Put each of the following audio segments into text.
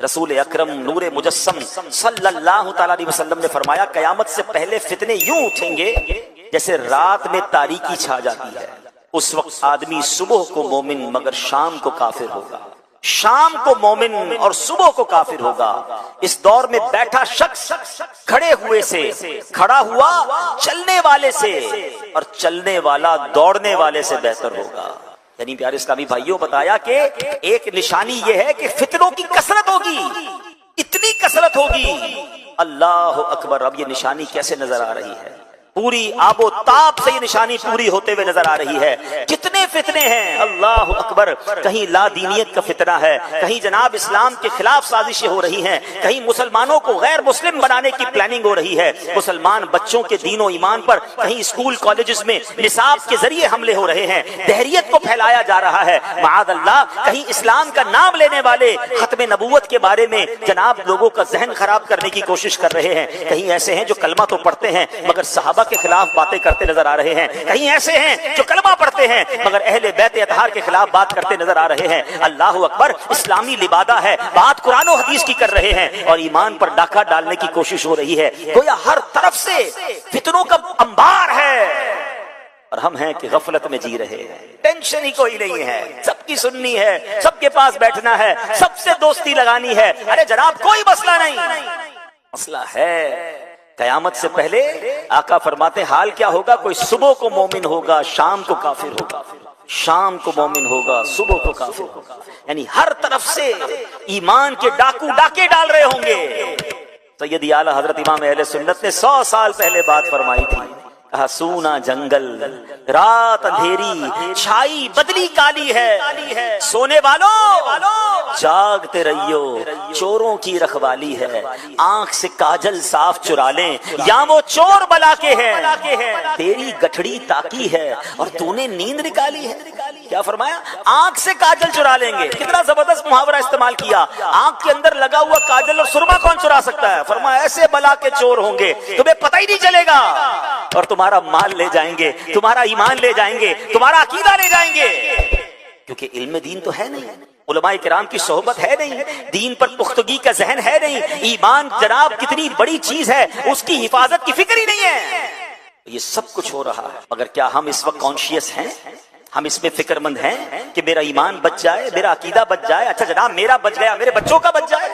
رسول اکرم نور مجسم صلی اللہ تعالی علیہ وسلم نے فرمایا قیامت سے پہلے فتنے یوں اٹھیں گے جیسے رات میں تاریکی چھا جاتی ہے، اس وقت آدمی صبح کو مومن مگر شام کو کافر ہوگا، شام کو مومن اور صبح کو کافر ہوگا۔ اس دور میں بیٹھا شخص کھڑے ہوئے سے، کھڑا ہوا چلنے والے سے، اور چلنے والا دوڑنے والے سے بہتر ہوگا۔ یعنی پیارے اسلامی بھائیوں بتایا کہ ایک نشانی یہ ہے کہ فتنوں کی کثرت ہوگی، اتنی کثرت ہوگی، اللہ اکبر۔ اب یہ نشانی کیسے نظر آ رہی ہے؟ پوری آب و تاب سے یہ نشانی پوری ہوتے ہوئے نظر آ رہی ہے۔ کتنے فتنے ہیں، اللہ اکبر۔ کہیں لا دینیت کا فتنہ ہے، کہیں جناب اسلام کے خلاف سازشیں ہو رہی ہیں، کہیں مسلمانوں کو غیر مسلم بنانے کی پلاننگ ہو رہی ہے، مسلمان بچوں کے دین و ایمان پر کہیں اسکول کالجز میں نصاب کے ذریعے حملے ہو رہے ہیں، دہریت کو پھیلایا جا رہا ہے، معاذ اللہ۔ کہیں اسلام کا نام لینے والے ختم نبوت کے بارے میں جناب لوگوں کا ذہن خراب کرنے کی کوشش کر رہے ہیں، کہیں ایسے ہیں جو کلمہ تو پڑھتے ہیں مگر صحابہ کے خلاف باتیں کرتے نظر آ رہے ہیں، کہیں ایسے ہیں جو کلمہ پڑھتے ہیں مگر اہل بیت اطہار کے خلاف بات کرتے نظر آ رہے ہیں۔ اللہ اکبر۔ اسلامی لبادہ ہے، بات قرآن و حدیث کی کر رہے ہیں اور ایمان پر ڈاکہ ڈالنے کی کوشش ہو رہی ہے۔ گویا ہر طرف سے فتنوں کا انبار ہے اور ہم ہیں کہ غفلت میں جی رہے ہیں، ٹینشن ہی کوئی نہیں ہے، سب کی سننی ہے، سب کے پاس بیٹھنا ہے، سب سے دوستی لگانی ہے۔ ارے جناب کوئی مسئلہ نہیں، مسئلہ ہے۔ قیامت سے پہلے آقا فرماتے حال کیا ہوگا؟ کوئی صبح کو مومن ہوگا، شام کو کافر ہوگا، شام کو مومن ہوگا، صبح کو کافر ہوگا۔ یعنی ہر طرف سے ایمان کے ڈاکو ڈاکے ڈال رہے ہوں گے۔ سیدی اعلیٰ حضرت امام اہل سنت نے 100 سال پہلے بات فرمائی تھی، کہا سونا جنگل، رات اندھیری، چھائی بدلی کالی ہے، سونے والوں جاگتے رہیو، چوروں کی رکھوالی ہے، آنکھ سے کاجل صاف چرا لیں یا وہ چور بلا کے ہیں، تیری گٹھڑی تاکی ہے اور تو نے نیند نکالی ہے۔ کیا فرمایا؟ آنکھ سے کاجل چرا لیں گے۔ کتنا زبردست محاورہ استعمال کیا۔ آنکھ کے اندر لگا ہوا کاجل اور سرما کون چرا سکتا ہے؟ فرمایا ایسے بلا کے چور ہوں گے تمہیں پتہ ہی نہیں چلے گا، اور تمہارا مال لے جائیں گے، تمہارا ایمان لے جائیں گے، تمہارا عقیدہ لے جائیں گے، کیونکہ علم دین تو ہے نہیں، علماء کرام کی صحبت ہے نہیں، دین پر پختگی کا ذہن ہے نہیں، ایمان جناب کتنی بڑی چیز ہے اس کی حفاظت کی فکر ہی نہیں ہے۔ یہ سب کچھ ہو رہا ہے مگر کیا ہم اس وقت کانشیس ہیں؟ ہم اس میں فکر مند ہیں کہ میرا ایمان بچ جائے، میرا عقیدہ بچ جائے؟ اچھا جناب میرا بچ گیا، میرے بچوں کا بچ جائے۔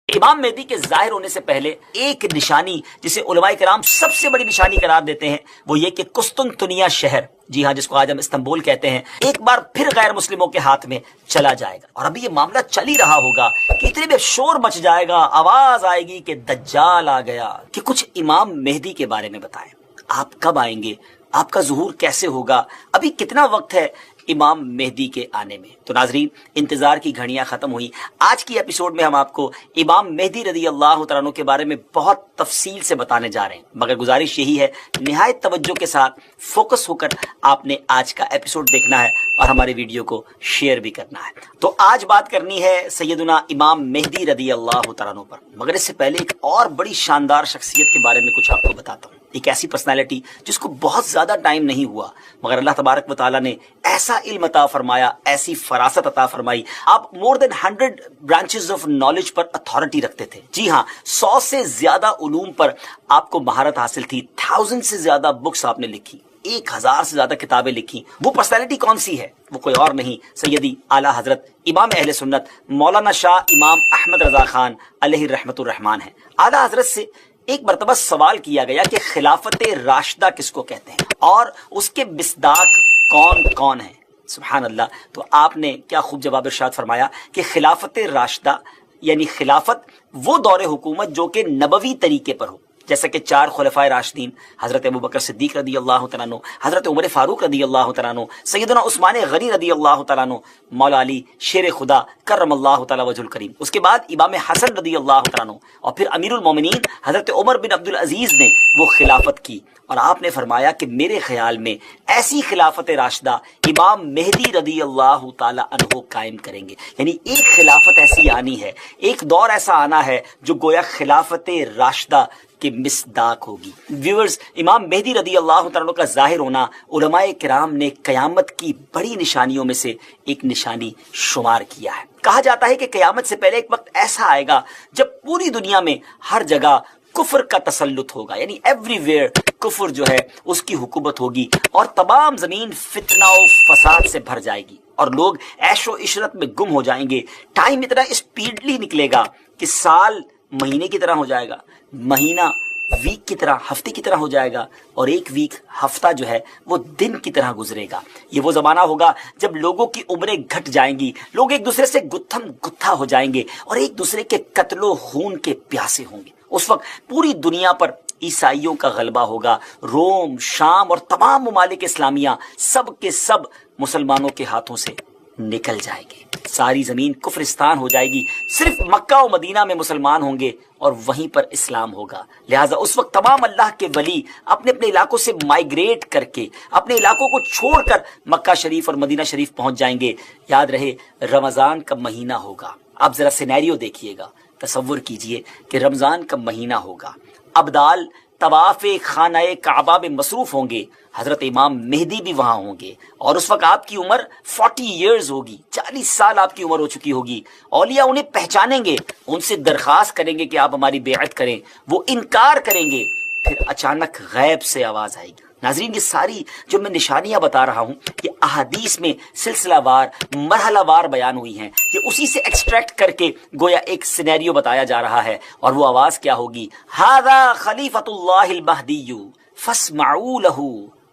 امام مہدی کے ظاہر ہونے سے پہلے ایک نشانی جسے علماء کرام سب سے بڑی نشانی قرار دیتے ہیں وہ یہ کہ قسطنطنیہ شہر، جی ہاں جس کو آج ہم استنبول کہتے ہیں، ایک بار پھر غیر مسلموں کے ہاتھ میں چلا جائے گا۔ اور ابھی یہ معاملہ چل ہی رہا ہوگا کہ اتنے میں شور مچ جائے گا، آواز آئے گی کہ دجال آ گیا۔ کہ کچھ امام مہدی کے بارے میں بتائیں، آپ کب آئیں گے، آپ کا ظہور کیسے ہوگا، ابھی کتنا وقت ہے امام مہدی کے آنے میں؟ تو ناظرین انتظار کی گھڑیاں ختم ہوئی۔ آج کی ایپیسوڈ میں ہم آپ کو امام مہدی رضی اللہ تعالیٰ عنہ کے بارے میں بہت تفصیل سے بتانے جا رہے ہیں، مگر گزارش یہی ہے نہایت توجہ کے ساتھ فوکس ہو کر آپ نے آج کا ایپیسوڈ دیکھنا ہے اور ہمارے ویڈیو کو شیئر بھی کرنا ہے۔ تو آج بات کرنی ہے سیدنا امام مہدی رضی اللہ تعالیٰ عنہ پر، مگر اس سے پہلے ایک اور بڑی شاندار شخصیت کے بارے میں کچھ آپ کو بتاتا ہوں۔ ایک ایسی پرسنالٹی جس کو بہت زیادہ ٹائم نہیں ہوا مگر اللہ تبارک و تعالیٰ نے ایسا علم عطا فرمایا، ایسی فراست عطا فرمائی، آپ مور دین 100 branches of knowledge per authority رکھتے تھے۔ جی ہاں، 100 سے زیادہ علوم پر آپ کو مہارت حاصل تھی، 1000 سے زیادہ بکس آپ نے لکھی، 1000 سے زیادہ کتابیں لکھی۔ وہ پرسنالٹی کون سی ہے؟ وہ کوئی اور نہیں، سیدی اعلیٰ حضرت امام اہل سنت مولانا شاہ امام احمد رضا خان علیہ رحمت الرحمان ہے۔ اعلیٰ حضرت سے ایک مرتبہ سوال کیا گیا کہ خلافت راشدہ کس کو کہتے ہیں اور اس کے مصداق کون کون ہیں؟ سبحان اللہ۔ تو آپ نے کیا خوب جواب ارشاد فرمایا کہ خلافت راشدہ یعنی خلافت وہ دور حکومت جو کہ نبوی طریقے پر ہو، جیسا کہ 4 خلفائے راشدین حضرت ابوبکر صدیق رضی اللہ تعالیٰ عنہ، حضرت عمر فاروق رضی اللہ تعالیٰ عنہ، سیدنا عثمان غنی رضی اللہ تعالیٰ عنہ، مولا علی شیر خدا کرم اللہ تعالیٰ وجہ الکریم، اس کے بعد امام حسن رضی اللہ تعالیٰ عنہ، اور پھر امیر المومنین حضرت عمر بن عبد العزیز نے وہ خلافت کی۔ اور آپ نے فرمایا کہ میرے خیال میں ایسی خلافت راشدہ امام مہدی رضی اللہ تعالیٰ عنہ قائم کریں گے، یعنی ایک خلافت ایسی آنی ہے، ایک دور ایسا آنا ہے جو گویا خلافت راشدہ کے مصداق ہوگی۔ ویورز، امام مہدی رضی اللہ تعالیٰ عنہ کا ظاہر ہونا علماء کرام نے قیامت کی بڑی نشانیوں میں سے ایک نشانی شمار کیا ہے۔ کہا جاتا ہے کہ قیامت سے پہلے ایک وقت ایسا آئے گا جب پوری دنیا میں ہر جگہ کفر کا تسلط ہوگا، یعنی ایوری ویئر کفر جو ہے اس کی حکومت ہوگی، اور تمام زمین فتنہ و فساد سے بھر جائے گی، اور لوگ عیش و عشرت میں گم ہو جائیں گے۔ ٹائم اتنا اسپیڈلی نکلے گا کہ سال مہینے کی طرح ہو جائے گا، مہینہ ویک کی طرح، ہفتے کی طرح ہو جائے گا، اور ایک ویک ہفتہ جو ہے وہ دن کی طرح گزرے گا۔ یہ وہ زمانہ ہوگا جب لوگوں کی عمریں گھٹ جائیں گی، لوگ ایک دوسرے سے گتھم گتھا ہو جائیں گے، اور ایک دوسرے کے قتل و خون کے پیاسے ہوں گے۔ اس وقت پوری دنیا پر عیسائیوں کا غلبہ ہوگا، روم، شام اور تمام ممالک اسلامیہ سب کے سب مسلمانوں کے ہاتھوں سے نکل جائے گے، ساری زمین کفرستان ہو جائے گی، صرف مکہ و مدینہ میں مسلمان ہوں گے اور وہیں پر اسلام ہوگا۔ لہٰذا اس وقت تمام اللہ کے ولی اپنے اپنے علاقوں سے مائیگریٹ کر کے اپنے علاقوں کو چھوڑ کر مکہ شریف اور مدینہ شریف پہنچ جائیں گے۔ یاد رہے رمضان کا مہینہ ہوگا، آپ ذرا سینیریو دیکھیے گا، تصور کیجئے کہ رمضان کا مہینہ ہوگا، ابدال طواف خانہ کعبہ میں مصروف ہوں گے، حضرت امام مہدی بھی وہاں ہوں گے، اور اس وقت آپ کی عمر 40 ایئرز ہوگی، 40 سال آپ کی عمر ہو چکی ہوگی۔ اولیاء انہیں پہچانیں گے، ان سے درخواست کریں گے کہ آپ ہماری بیعت کریں، وہ انکار کریں گے، پھر اچانک غیب سے آواز آئے گی۔ ناظرین، یہ ساری جو میں نشانیاں بتا رہا ہوں یہ احادیث میں سلسلہ وار مرحلہ وار بیان ہوئی ہیں، یہ اسی سے ایکسٹریکٹ کر کے گویا ایک سینیریو بتایا جا رہا ہے، اور وہ آواز کیا ہوگی؟ ھذا خلیفۃ اللہ المہدی فاسمعوا لہ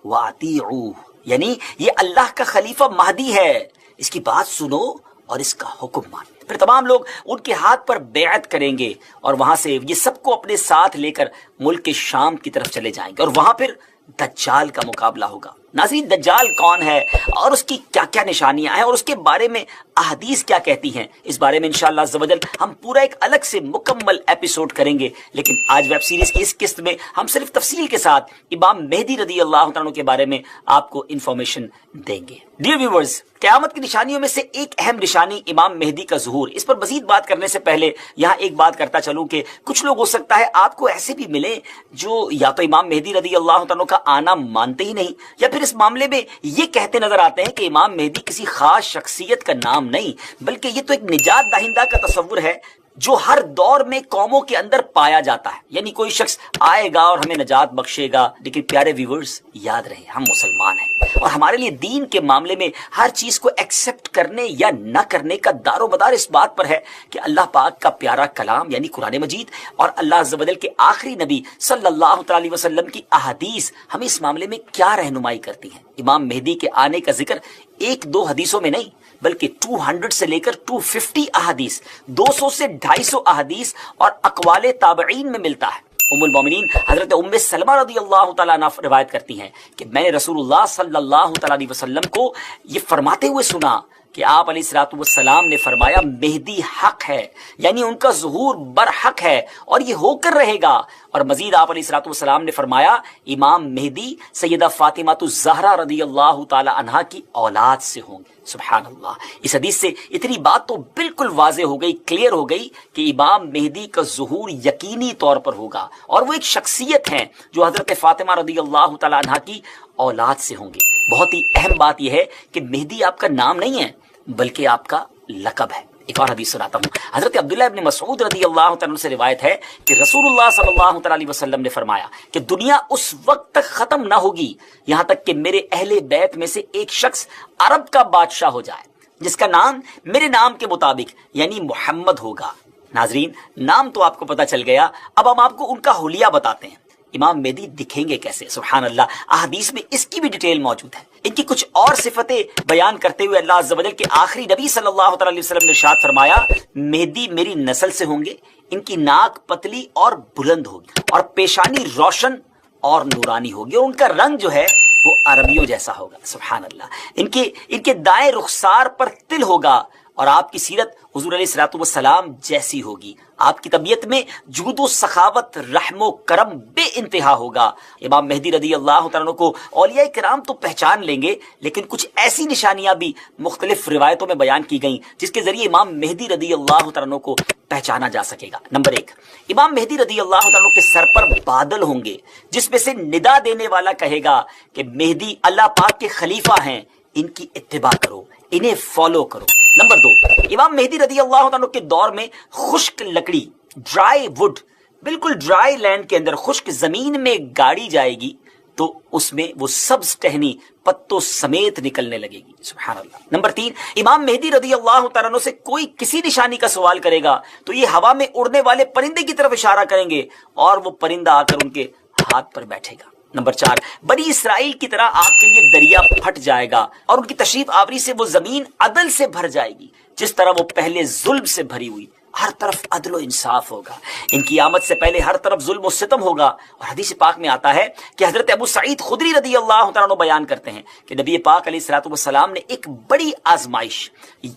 واطیعوہ، یعنی یہ اللہ کا خلیفہ مہدی ہے، اس کی بات سنو اور اس کا حکم مانو۔ پھر تمام لوگ ان کے ہاتھ پر بیعت کریں گے، اور وہاں سے یہ سب کو اپنے ساتھ لے کر ملک شام کی طرف چلے جائیں گے، اور وہاں پھر دجال کا مقابلہ ہوگا۔ ناظرین، دجال کون ہے اور اس کی کیا کیا نشانیاں ہیں اور اس کے بارے میں احادیث کیا کہتی ہیں، اس بارے میں انشاءاللہ عز و جل ہم پورا ایک الگ سے مکمل ایپیسوڈ کریں گے، لیکن آج ویب سیریز کی اس قسط میں ہم صرف تفصیل کے ساتھ امام مہدی رضی اللہ عنہ کے بارے میں آپ کو انفارمیشن دیں گے۔ ڈیئر ویورز، قیامت کی نشانیوں میں سے ایک اہم نشانی امام مہدی کا ظہور۔ اس پر مزید بات کرنے سے پہلے یہاں ایک بات کرتا چلوں کہ کچھ لوگ ہو سکتا ہے آپ کو ایسے بھی ملیں جو یا تو امام مہدی رضی اللہ عنہ کا آنا مانتے ہی نہیں، یا پھر اس معاملے میں یہ کہتے نظر آتے ہیں کہ امام مہدی کسی خاص شخصیت کا نام نہیں، بلکہ یہ تو ایک نجات دہندہ کا تصور ہے جو ہر دور میں قوموں کے اندر پایا جاتا ہے، یعنی کوئی شخص آئے گا اور ہمیں نجات بخشے گا۔ لیکن پیارے ویورز، یاد رہے ہم مسلمان ہیں، اور ہمارے لیے دین کے معاملے میں ہر چیز کو ایکسیپٹ کرنے یا نہ کرنے کا دار و مدار اس بات پر ہے کہ اللہ پاک کا پیارا کلام یعنی قرآن مجید اور اللہ عز و جل کے آخری نبی صلی اللہ تعالی وسلم کی احادیث ہمیں اس معاملے میں کیا رہنمائی کرتی ہیں۔ امام مہدی کے آنے کا ذکر ایک دو حدیثوں میں نہیں بلکہ 200 سے لے کر 250 احادیث، 200 سے 250 احادیث اور اقوال تابعین میں ملتا ہے۔ ام المومنین حضرت ام سلمہ رضی اللہ تعالیٰ عنہ روایت کرتی ہیں کہ میں نے رسول اللہ صلی اللہ تعالیٰ علیہ وسلم کو یہ فرماتے ہوئے سنا کہ آپ علیہ الصلوۃ والسلام نے فرمایا مہدی حق ہے، یعنی ان کا ظہور برحق ہے اور یہ ہو کر رہے گا۔ اور مزید آپ علیہ الصلوۃ والسلام نے فرمایا امام مہدی سیدہ فاطمہ الزہرا رضی اللہ تعالی عنہا کی اولاد سے ہوں گے۔ سبحان اللہ، اس حدیث سے اتنی بات تو بالکل واضح ہو گئی، کلیئر ہو گئی کہ امام مہدی کا ظہور یقینی طور پر ہوگا، اور وہ ایک شخصیت ہیں جو حضرت فاطمہ رضی اللہ تعالی عنہا کی اولاد سے ہوں گے۔ بہت ہی اہم بات یہ ہے کہ مہدی آپ کا نام نہیں ہے بلکہ آپ کا لقب ہے۔ ایک اور حدیث سناتا ہوں، حضرت عبداللہ ابن مسعود رضی اللہ تعالیٰ سے روایت ہے کہ رسول اللہ صلی اللہ تعالیٰ علیہ وسلم نے فرمایا کہ دنیا اس وقت تک ختم نہ ہوگی یہاں تک کہ میرے اہل بیت میں سے ایک شخص عرب کا بادشاہ ہو جائے جس کا نام میرے نام کے مطابق یعنی محمد ہوگا۔ ناظرین، نام تو آپ کو پتہ چل گیا، اب ہم آپ کو ان کا حلیہ بتاتے ہیں۔ امام مہدی دکھیں گے کیسے؟ سبحان اللہ، احادیث میں اس کی بھی ڈیٹیل موجود ہے۔ ان کی کچھ اور صفتیں بیان کرتے ہوئے اللہ عز و جل کے آخری نبی صلی اللہ تعالی وسلم نے ارشاد فرمایا مہدی میری نسل سے ہوں گے، ان کی ناک پتلی اور بلند ہوگی اور پیشانی روشن اور نورانی ہوگی، اور ان کا رنگ جو ہے وہ عربیوں جیسا ہوگا۔ سبحان اللہ، ان کے دائیں رخسار پر تل ہوگا، اور آپ کی سیرت حضور علیہ الصلوۃ والسلام جیسی ہوگی۔ آپ کی طبیعت میں جود و سخاوت، رحم و کرم بے انتہا ہوگا۔ امام مہدی رضی اللہ تعالیٰ عنہ کو اولیاء کرام تو پہچان لیں گے، لیکن کچھ ایسی نشانیاں بھی مختلف روایتوں میں بیان کی گئیں جس کے ذریعے امام مہدی رضی اللہ تعالیٰ عنہ کو پہچانا جا سکے گا۔ نمبر 1، امام مہدی رضی اللہ تعالیٰ عنہ کے سر پر بادل ہوں گے جس میں سے ندا دینے والا کہے گا کہ مہدی اللہ پاک کے خلیفہ ہیں، ان کی اتباع کرو، انہیں فالو کرو۔ نمبر 2، امام مہدی رضی اللہ عنہ کے دور میں خشک لکڑی، ڈرائی وڈ، بالکل ڈرائی لینڈ کے اندر خشک زمین میں گاڑی جائے گی تو اس میں وہ سبز ٹہنی پتوں سمیت نکلنے لگے گی، سبحان اللہ۔ نمبر 3، امام مہدی رضی اللہ تعالیٰ عنہ سے کوئی کسی نشانی کا سوال کرے گا تو یہ ہوا میں اڑنے والے پرندے کی طرف اشارہ کریں گے اور وہ پرندہ آ کر ان کے ہاتھ پر بیٹھے گا۔ نمبر 4، بنی اسرائیل کی طرح آپ کے لیے دریا پھٹ جائے گا اور ان کی تشریف آوری سے وہ زمین عدل سے بھر جائے گی، جس طرح وہ پہلے ظلم سے بھری ہوئی، ہر طرف عدل و انصاف ہوگا۔ ان کی آمد سے پہلے ہر طرف ظلم و ستم ہوگا، اور حدیث پاک میں آتا ہے کہ حضرت ابو سعید خدری رضی اللہ تعالیٰ عنہ بیان کرتے ہیں کہ نبی پاک علیہ الصلوۃ والسلام نے ایک بڑی آزمائش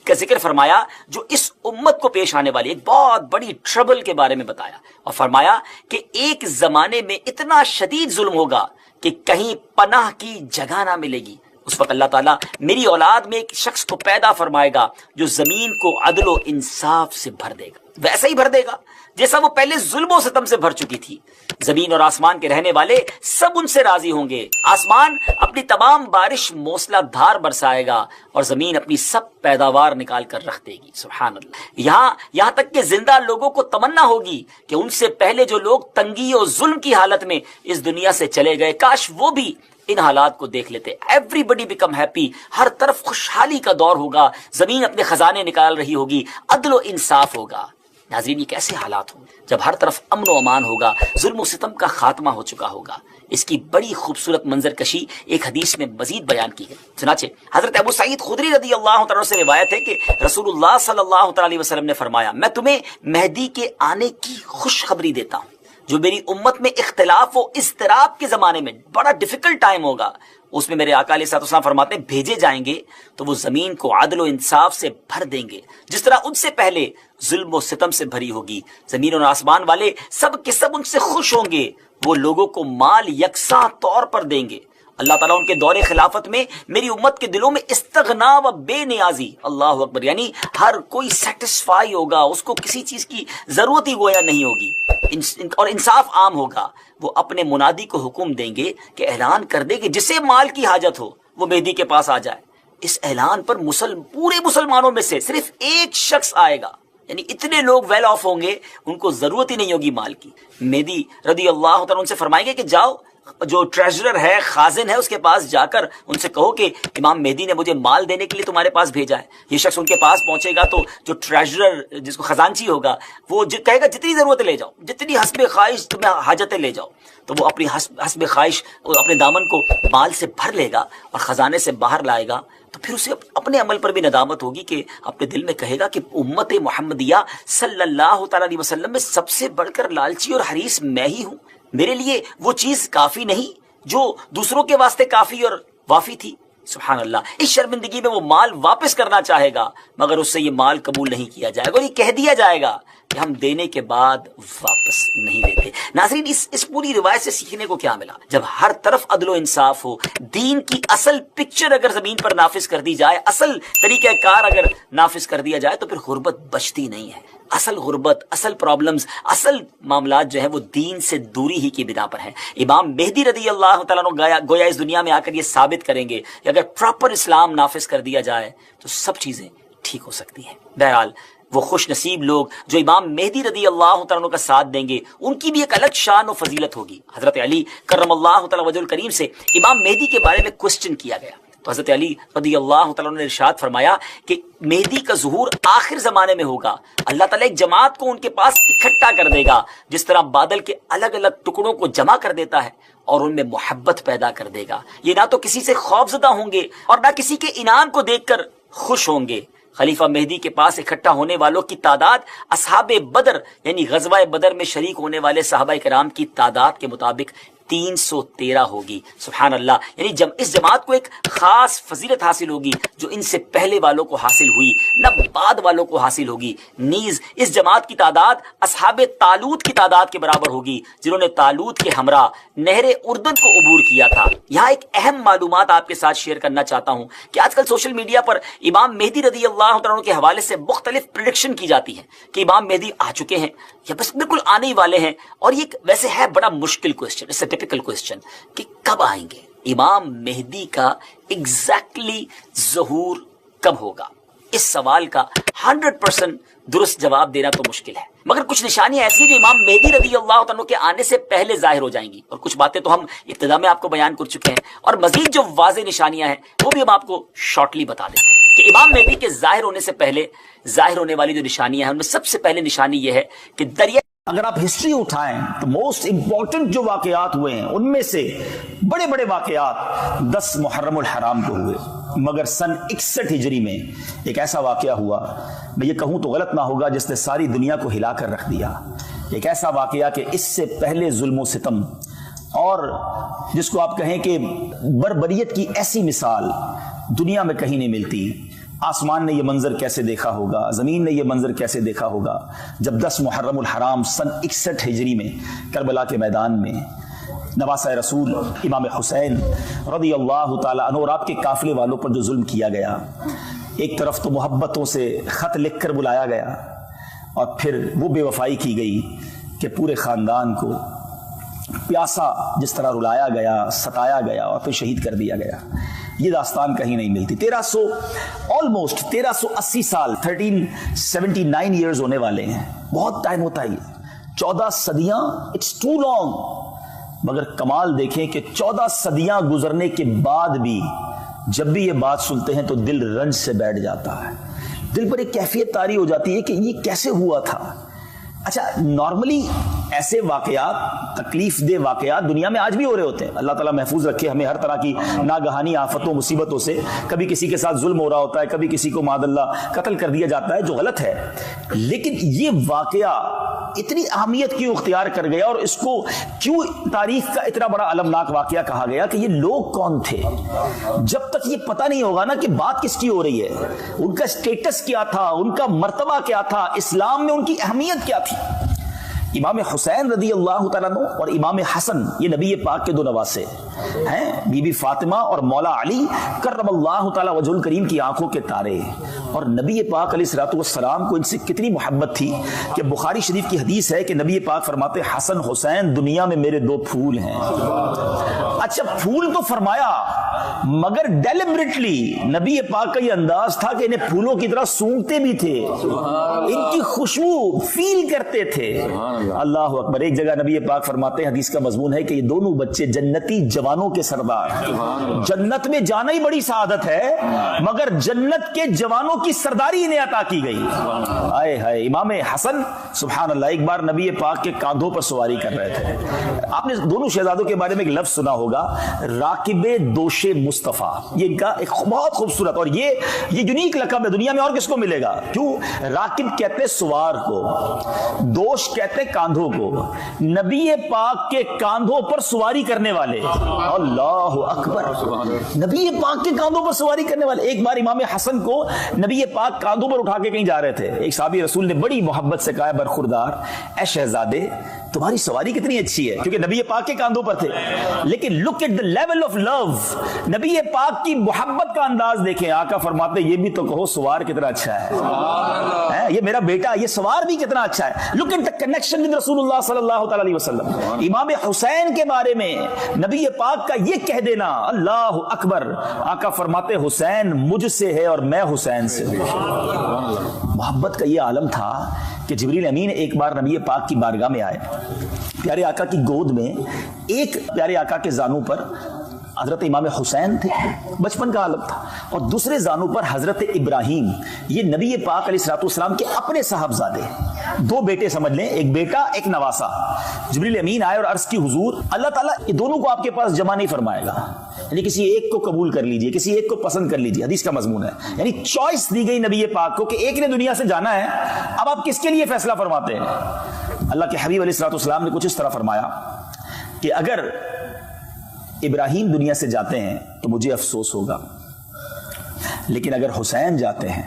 کا ذکر فرمایا جو اس امت کو پیش آنے والی ایک بہت بڑی ٹربل کے بارے میں بتایا، اور فرمایا کہ ایک زمانے میں اتنا شدید ظلم ہوگا کہ کہیں پناہ کی جگہ نہ ملے گی۔ اس وقت اللہ تعالیٰ میری اولاد میں ایک شخص کو پیدا فرمائے گا جو زمین کو عدل و انصاف سے بھر دے گا، ویسا ہی بھر دے گا جیسا وہ پہلے ظلم و ستم سے بھر چکی تھی۔ زمین اور آسمان کے رہنے والے سب ان سے راضی ہوں گے، آسمان اپنی تمام بارش موسلا دھار برسائے گا اور زمین اپنی سب پیداوار نکال کر رکھ دے گی، سبحان اللہ۔ یہاں تک کہ زندہ لوگوں کو تمنا ہوگی کہ ان سے پہلے جو لوگ تنگی اور ظلم کی حالت میں اس دنیا سے چلے گئے، کاش وہ بھی ان حالات کو دیکھ لیتے۔ ایوری بڈی بیکم ہیپی، ہر طرف خوشحالی کا دور ہوگا، زمین اپنے خزانے نکال رہی ہوگی، عدل و انصاف ہوگا۔ ناظرین، یہ کیسے حالات ہوں جب ہر طرف امن و امان ہوگا، ظلم و ستم کا خاتمہ ہو چکا ہوگا۔ اس کی بڑی خوبصورت منظر کشی ایک حدیث میں مزید بیان کی گئی۔ چنانچہ حضرت ابو سعید خدری رضی اللہ تعالیٰ سے روایت ہے کہ رسول اللہ صلی اللہ تعالیٰ علیہ وسلم نے فرمایا، میں تمہیں مہدی کے آنے کی خوشخبری دیتا ہوں جو میری امت میں اختلاف و اضطراب کے زمانے میں بڑا ڈیفیکلٹ ٹائم ہوگا، اس میں میرے آقا علیہ الصلوۃ والسلام فرماتے ہیں بھیجے جائیں گے تو وہ زمین کو عدل و انصاف سے بھر دیں گے، جس طرح ان سے پہلے ظلم و ستم سے بھری ہوگی۔ زمین اور آسمان والے سب کے سب ان سے خوش ہوں گے، وہ لوگوں کو مال یکساں طور پر دیں گے۔ اللہ تعالیٰ ان کے دور خلافت میں میری امت کے دلوں میں استغنا و بے نیازی، اللہ اکبر، یعنی ہر کوئی سیٹسفائی ہوگا، اس کو کسی چیز کی ضرورت ہی گویا نہیں ہوگی، اور انصاف عام ہوگا۔ وہ اپنے منادی کو حکم دیں گے کہ اعلان کر دے کہ جسے مال کی حاجت ہو وہ مہدی کے پاس آ جائے۔ اس اعلان پر پورے مسلمانوں میں سے صرف ایک شخص آئے گا، یعنی اتنے لوگ ویل آف ہوں گے ان کو ضرورت ہی نہیں ہوگی مال کی۔ مہدی رضی اللہ تعالیٰ ان سے فرمائیں گے کہ جاؤ، جو ٹریجرر ہے، خازن ہے، اس کے پاس جا کر ان سے کہو کہ امام مہدی نے مجھے مال دینے کے لیے تمہارے پاس بھیجا ہے۔ یہ شخص ان کے پاس پہنچے گا تو جو ٹریجرر جس کو خزانچی ہوگا وہ کہے گا جتنی ضرورت لے جاؤ، جتنی حسب خواہش تمہیں حاجتیں لے جاؤ، تو وہ اپنی حسب خواہش اپنے دامن کو مال سے بھر لے گا اور خزانے سے باہر لائے گا۔ تو پھر اسے اپنے عمل پر بھی ندامت ہوگی کہ اپنے دل میں کہے گا کہ امت محمدیہ صلی اللہ تعالیٰ علیہ وسلم میں سب سے بڑھ کر لالچی اور حریص میں ہی ہوں، میرے لیے وہ چیز کافی نہیں جو دوسروں کے واسطے کافی اور وافی تھی۔ سبحان اللہ، اس شرمندگی میں وہ مال واپس کرنا چاہے گا مگر اس سے یہ مال قبول نہیں کیا جائے گا اور یہ کہہ دیا جائے گا کہ ہم دینے کے بعد واپس نہیں دیتے۔ ناظرین، اس پوری روایت سے سیکھنے کو کیا ملا؟ جب ہر طرف عدل و انصاف ہو، دین کی اصل پکچر اگر زمین پر نافذ کر دی جائے، اصل طریقہ کار اگر نافذ کر دیا جائے تو پھر غربت بچتی نہیں ہے۔ اصل غربت، اصل پرابلمز، اصل معاملات جو ہیں وہ دین سے دوری ہی کی بنا پر ہیں۔ امام مہدی رضی اللہ تعالیٰ عنہ گویا اس دنیا میں آ کر یہ ثابت کریں گے کہ اگر پراپر اسلام نافذ کر دیا جائے تو سب چیزیں ٹھیک ہو سکتی ہیں۔ بہرحال وہ خوش نصیب لوگ جو امام مہدی رضی اللہ تعالیٰ عنہ کا ساتھ دیں گے ان کی بھی ایک الگ شان و فضیلت ہوگی۔ حضرت علی کرم اللہ تعالیٰ وجہ الکریم سے امام مہدی کے بارے میں کوسچن کیا گیا تو حضرت علی رضی اللہ تعالیٰ عنہ نے ارشاد فرمایا کہ مہدی کا ظہور آخر زمانے میں ہوگا، اللہ تعالیٰ ایک جماعت کو ان کے پاس اکٹھا کر دے گا جس طرح بادل کے الگ الگ ٹکڑوں کو جمع کر دیتا ہے اور ان میں محبت پیدا کر دے گا۔ یہ نہ تو کسی سے خوف زدہ ہوں گے اور نہ کسی کے انعام کو دیکھ کر خوش ہوں گے۔ خلیفہ مہدی کے پاس اکٹھا ہونے والوں کی تعداد اصحاب بدر یعنی غزوہ بدر میں شریک ہونے والے صحابہ کرام کی تعداد کے مطابق 313 ہوگی۔ سبحان اللہ، یعنی اس جماعت کو ایک خاص فضیلت حاصل ہوگی جو ان سے پہلے والوں کو حاصل ہوئی نہ بعد والوں کو حاصل ہوگی۔ نیز اس جماعت کی تعداد اصحاب طالوت کی تعداد کے برابر ہوگی جنہوں نے طالوت کے ہمراہ نہر اردن کو عبور کیا تھا۔ یہاں ایک اہم معلومات آپ کے ساتھ شیئر کرنا چاہتا ہوں کہ آج کل سوشل میڈیا پر امام مہدی رضی اللہ تعالیٰ عنہ کے حوالے سے مختلف پریڈکشن کی جاتی ہے کہ امام مہدی آ چکے ہیں یا بس بالکل آنے ہی والے ہیں، اور یہ ویسے ہے بڑا مشکل کوسچن، ٹپیکل کوسچن کہ کب آئیں گے، امام مہدی کا ایگزیکٹلی ظہور کب ہوگا۔ اس سوال کا 100% درست جواب دینا تو مشکل ہے، مگر کچھ نشانیاں ایسی ہیں جو امام مہدی رضی اللہ عنہ کے آنے سے پہلے ظاہر ہو جائیں گی، اور کچھ باتیں تو ہم ابتدا میں آپ کو بیان کر چکے ہیں، اور مزید جو واضح نشانیاں ہیں وہ بھی ہم آپ کو شارٹلی بتا دیتے ہیں کہ امام مہدی کے ظاہر ہونے سے پہلے ظاہر ہونے والی جو نشانیاں ہیں ان میں سب سے پہلے نشانی یہ ہے کہ دریا، اگر آپ ہسٹری اٹھائیں تو موسٹ امپورٹنٹ جو واقعات ہوئے ہیں ان میں سے بڑے بڑے واقعات 10 محرم الحرام کو ہوئے، مگر سن 61 ہجری میں ایک ایسا واقعہ ہوا، میں یہ کہوں تو غلط نہ ہوگا، جس نے ساری دنیا کو ہلا کر رکھ دیا۔ ایک ایسا واقعہ کہ اس سے پہلے ظلم و ستم اور جس کو آپ کہیں کہ بربریت کی ایسی مثال دنیا میں کہیں نہیں ملتی۔ آسمان نے یہ منظر کیسے دیکھا ہوگا، زمین نے یہ منظر کیسے دیکھا ہوگا جب 10 محرم الحرام سن 61 ہجری میں کربلا کے میدان میں نواسۂ رسول امام حسین رضی اللہ تعالیٰ عنہ اور آپ کے قافلے والوں پر جو ظلم کیا گیا، ایک طرف تو محبتوں سے خط لکھ کر بلایا گیا، اور پھر وہ بے وفائی کی گئی کہ پورے خاندان کو پیاسا جس طرح رلایا گیا، ستایا گیا اور پھر شہید کر دیا گیا۔ یہ داستان کہیں نہیں ملتی۔ 1380 سال 1379 ایئرز ہونے والے ہیں، بہت ٹائم ہوتا ہے یہ، 14 صدیاں، اٹس ٹو لانگ۔ مگر کمال دیکھیں کہ 14 صدیاں گزرنے کے بعد بھی جب بھی یہ بات سنتے ہیں تو دل رنج سے بیٹھ جاتا ہے، دل پر ایک کیفیت طاری ہو جاتی ہے کہ یہ کیسے ہوا تھا۔ اچھا، نارملی ایسے واقعات، تکلیف دہ واقعات دنیا میں آج بھی ہو رہے ہوتے ہیں، اللہ تعالیٰ محفوظ رکھے ہمیں ہر طرح کی ناگہانی آفتوں مصیبتوں سے، کبھی کسی کے ساتھ ظلم ہو رہا ہوتا ہے، کبھی کسی کو معاذ اللہ قتل کر دیا جاتا ہے جو غلط ہے، لیکن یہ واقعہ اتنی اہمیت کیوں اختیار کر گیا اور اس کو کیوں تاریخ کا اتنا بڑا المناک واقعہ کہا گیا کہ یہ لوگ کون تھے؟ جب تک یہ پتہ نہیں ہوگا نا کہ بات کس کی ہو رہی ہے، ان کا اسٹیٹس کیا تھا، ان کا مرتبہ کیا تھا، اسلام میں ان کی اہمیت کیا تھی۔ امام حسین رضی اللہ تعالیٰ عنہ اور امام حسن یہ نبی پاک کے 2 نواسے ہیں، بی بی فاطمہ اور مولا علی کرم اللہ تعالیٰ وجہ الکریم کی آنکھوں کے تارے، اور نبی پاک علیہ الصلوۃ والسلام کو ان سے کتنی محبت تھی کہ بخاری شریف کی حدیث ہے کہ نبی پاک فرماتے حسن حسین دنیا میں میرے 2 پھول ہیں۔ اچھا، پھول تو فرمایا مگر ڈیلیبریٹلی نبی پاک کا یہ انداز تھا کہ انہیں پھولوں کی طرح سونگتے بھی تھے، ان کی خوشبو فیل کرتے تھے۔ اللہ اکبر۔ ایک جگہ نبی پاک فرماتے ہیں، حدیث کا مضمون ہے کہ یہ دونوں بچے جنتی جوانوں کے سردار، جنت میں جانا ہی بڑی سعادت ہے مگر جنت کے جوانوں کی سرداری انہیں عطا کی گئی۔ آئے ہائے، امام حسن سبحان اللہ ایک بار نبی پاک کے کاندھوں پر سواری کر رہے تھے۔ آپ نے دونوں شہزادوں کے بارے میں ایک لفظ سنا ہوگا، راکب دوش مصطفیٰ، یہ ان کا ایک بہت خوبصورت اور یہ یونیک لقب ہے، دنیا میں اور کس کو ملے گا؟ کیوں؟ راکب کہتے سوار کو، دوش کہتے کاندھوں کو، نبی پاک کے کاندھوں پر سواری کرنے والے، اللہ اکبر، نبی پاک کے کاندھوں پر سواری کرنے والے۔ ایک بار امام حسن کو نبی پاک کاندھوں پر اٹھا کے کہیں جا رہے تھے، ایک صحابی رسول نے بڑی محبت سے کہا برخوردار، اے شہزادے تمہاری سواری کتنی اچھی ہے، کیونکہ نبی پاک کے کاندھوں پر تھے، لیکن look at the level of love, نبی پاک کی محبت کا انداز دیکھیں۔ آقا فرماتے یہ بھی تو کہو سوار کتنا اچھا ہے، یہ میرا بیٹا، یہ سوار بھی کتنا اچھا ہے۔ Look at the connection with رسول اللہ صلی اللہ تعالی علیہ وسلم۔ امام حسین کے بارے میں نبی پاک کا یہ کہہ دینا، اللہ اکبر، آقا فرماتے حسین مجھ سے ہے اور میں حسین سے ہوں۔ محبت کا یہ عالم تھا کہ جبریل امین ایک بار نبی پاک کی بارگاہ میں آئے، پیارے آقا کی گود میں ایک پیارے آقا کے زانوں پر حضرت امام حسین تھے، بچپن کا عالم تھا، اور دوسرے زانوں پر حضرت ابراہیم، یہ نبی پاک علیہ الصلوۃ والسلام کے اپنے صاحبزادے، 2 بیٹے سمجھ لیں، ایک بیٹا ایک نواسا۔ جبریل امین آئے اور عرض کی حضور اللہ تعالیٰ یہ دونوں کو آپ کے پاس جمع نہیں فرمائے گا، یعنی کسی ایک کو قبول کر لیجئے، کسی ایک کو پسند کر لیجئے، حدیث کا مضمون ہے، یعنی چوائس دی گئی نبی پاک کو کہ ایک نے دنیا سے جانا ہے، اب آپ کس کے لیے فیصلہ فرماتے ہیں؟ اللہ کے حبیب علیہ الصلوۃ والسلام نے کچھ اس طرح فرمایا کہ اگر ابراہیم دنیا سے جاتے ہیں تو مجھے افسوس ہوگا، لیکن اگر حسین جاتے ہیں